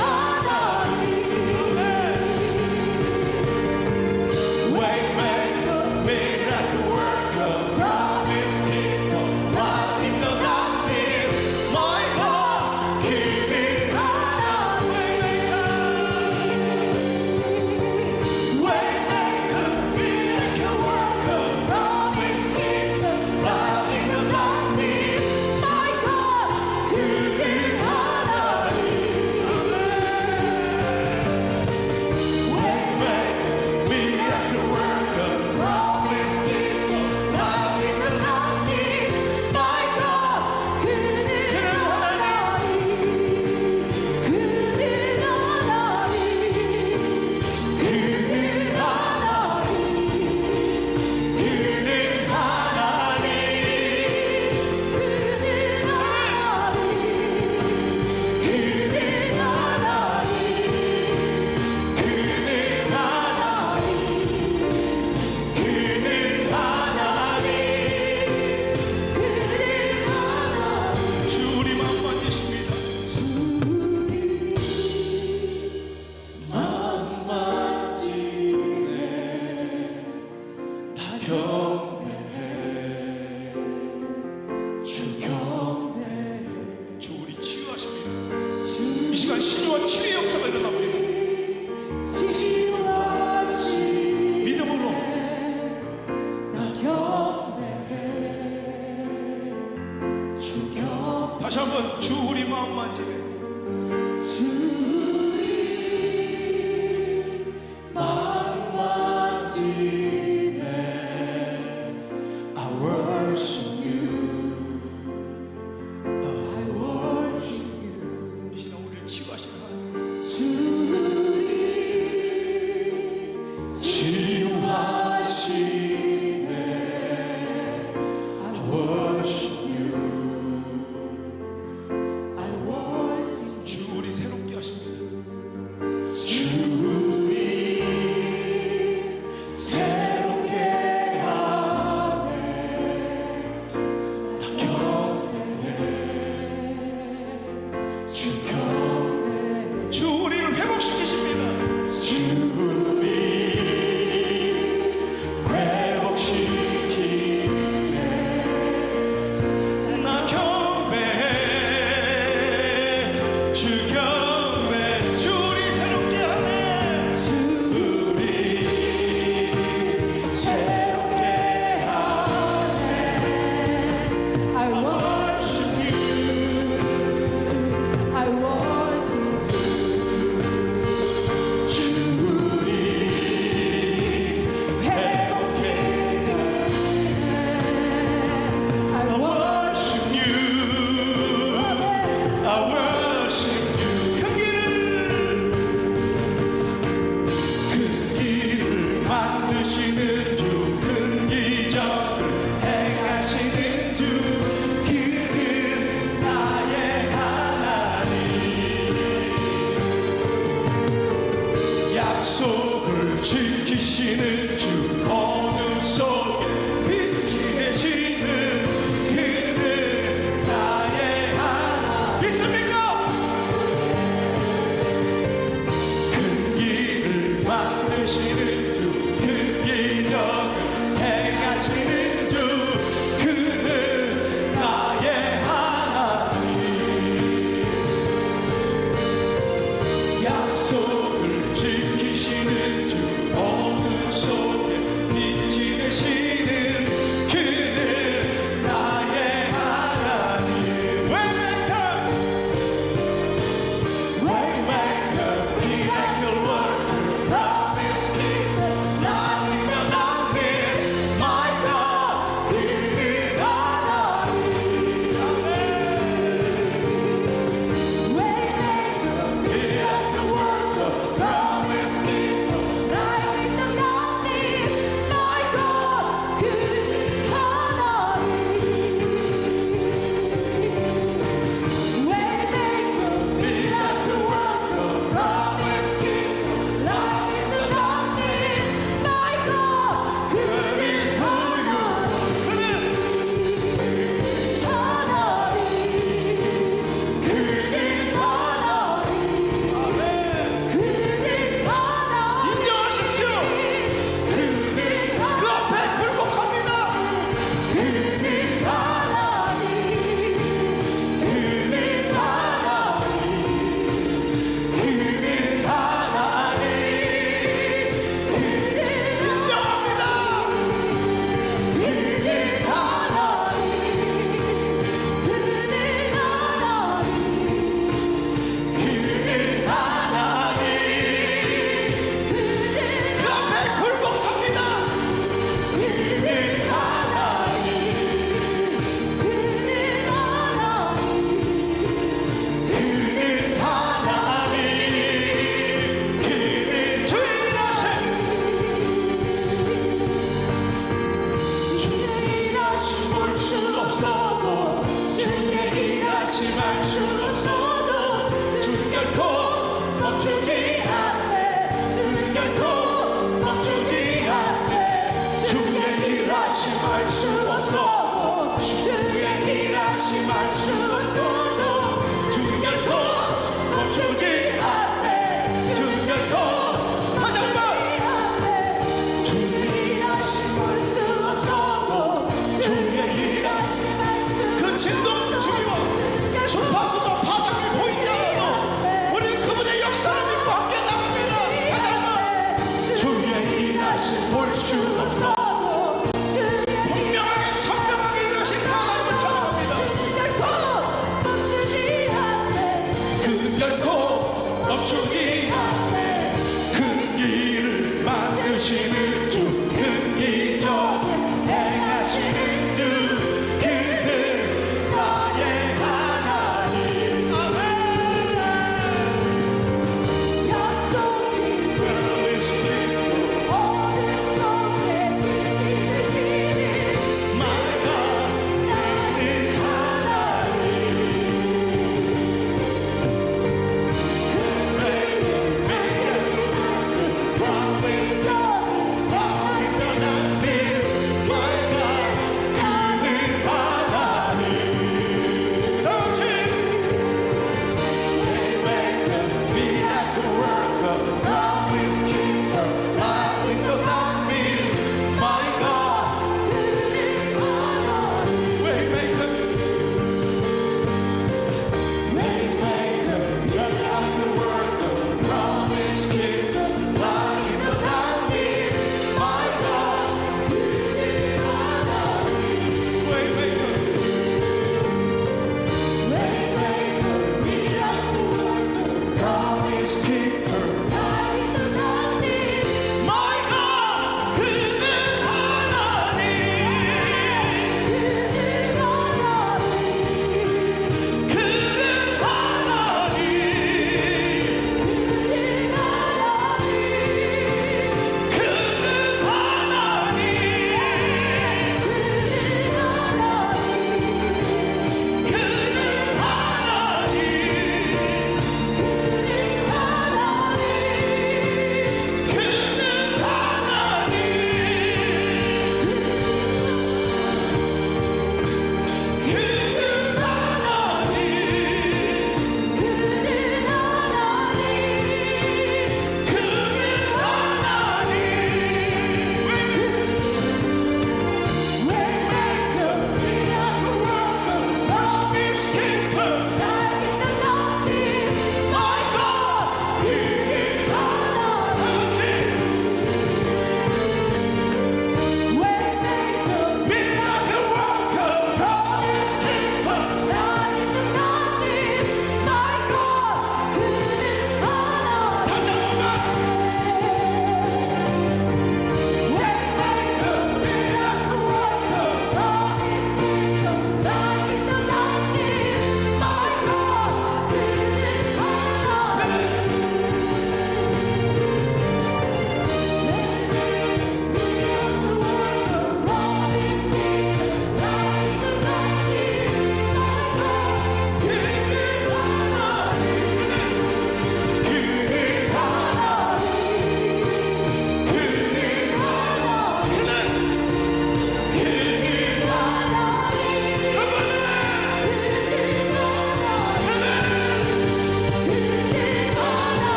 Waymaker, miracle worker, promise keeper, light in the darkness, my God, 그는 Waymaker, miracle worker, promise keeper, light in the darkness, my God, 그는 하나님. Waymaker, miracle worker, promise keeper, light in the darkness, my God, 그는 하나님. 그는 하나님. 그는 하나님, 그는 하나님, 그는 하나님. 그는 하나님, 그는 하나님, 그는 하나님. 주 우리 마음 만지십니다. 주 우리 치유하십니다. 이 시간 신유와 치유의 역사가 일어납니다. 치유하시 믿음으로 나 경배해. 주 경배. 다시 한번 주 우리 마음 만지네. 주의 마음 만지네.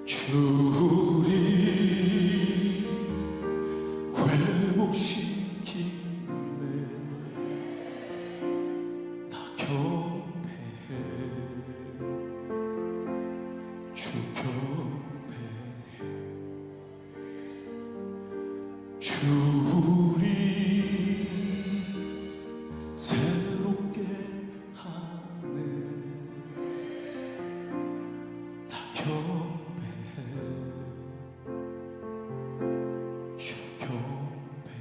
주리 회복시키네. 나 경배해. 주 경배해. 주리 새롭게 하네. 나 경배해. 주 경배해.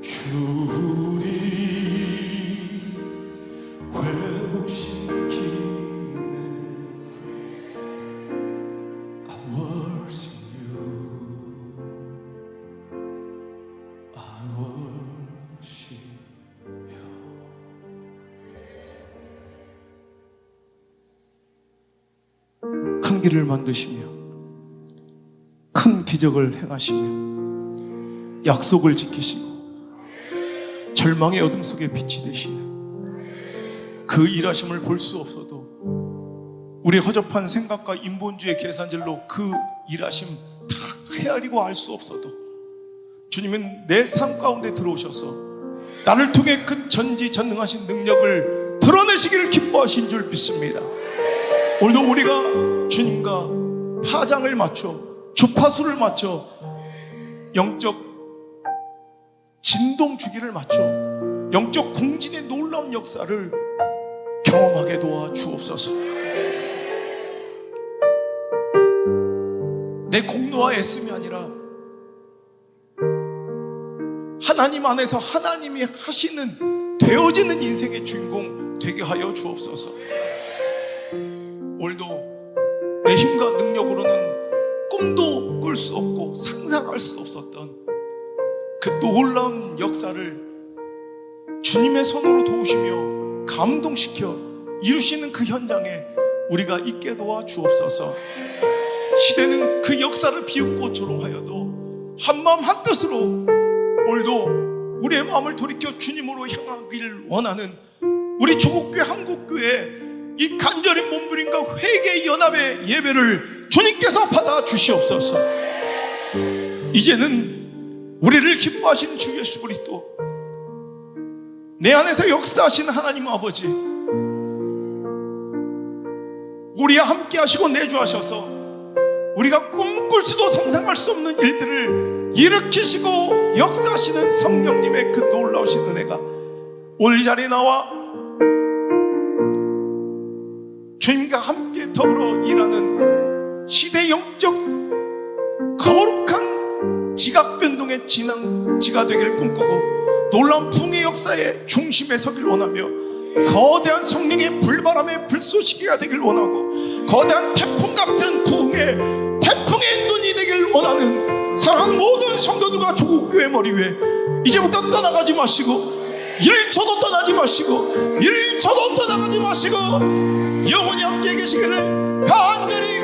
주리 회복시키네. I worship you. I worship you. 큰 길을 만드시며 큰 기적을 행하시며 약속을 지키시고 절망의 어둠 속에 빛이 되시는 그 일하심을 볼 수 없어도 우리 허접한 생각과 인본주의 계산절로 그 일하심 다 헤아리고 알 수 없어도 주님은 내 삶 가운데 들어오셔서 나를 통해 그 전지전능하신 능력을 드러내시기를 기뻐하신 줄 믿습니다. 오늘도 우리가 주님과 파장을 맞춰 주파수를 맞춰 영적 진동 주기를 맞춰 영적 공진의 놀라운 역사를 경험하게 도와 주옵소서. 내 공로와 애씀이 아니라 하나님 안에서 하나님이 하시는 되어지는 인생의 주인공 되게 하여 주옵소서. 오늘도 내 힘과 능력으로는 꿈도 꿀 수 없고 상상할 수 없었던 그 놀라운 역사를 주님의 손으로 도우시며 감동시켜 이루시는 그 현장에 우리가 있게 도와 주옵소서. 시대는 그 역사를 비웃고 조롱하여도 한마음 한뜻으로 오늘도 우리의 마음을 돌이켜 주님으로 향하기를 원하는 우리 조국교회 한국교회 이 간절히 몸부림과 회개의 연합의 예배를 주님께서 받아 주시옵소서. 이제는 우리를 기뻐하시는 주 예수 그리스도, 내 안에서 역사하시는 하나님 아버지, 우리와 함께 하시고 내주하셔서 우리가 꿈꿀 수도 상상할 수 없는 일들을 일으키시고 역사하시는 성령님의 그 놀라우신 은혜가 오늘 이 자리에 나와 주님과 함께 더불어 일하는 시대 영적 거룩한 지각변동의 진앙지가 되기를 꿈꾸고 놀라운 붕의 역사의 중심에 서길 원하며 거대한 성령의 불바람의 불쏘시개가 되길 원하고 거대한 태풍 같은 부흥의 태풍의 눈이 되길 원하는 사랑하는 모든 성도들과 조국교회 머리 위에 이제부터 떠나가지 마시고 1초도 떠나지 마시고 1초도 떠나가지 마시고 영원히 함께 계시기를 간절히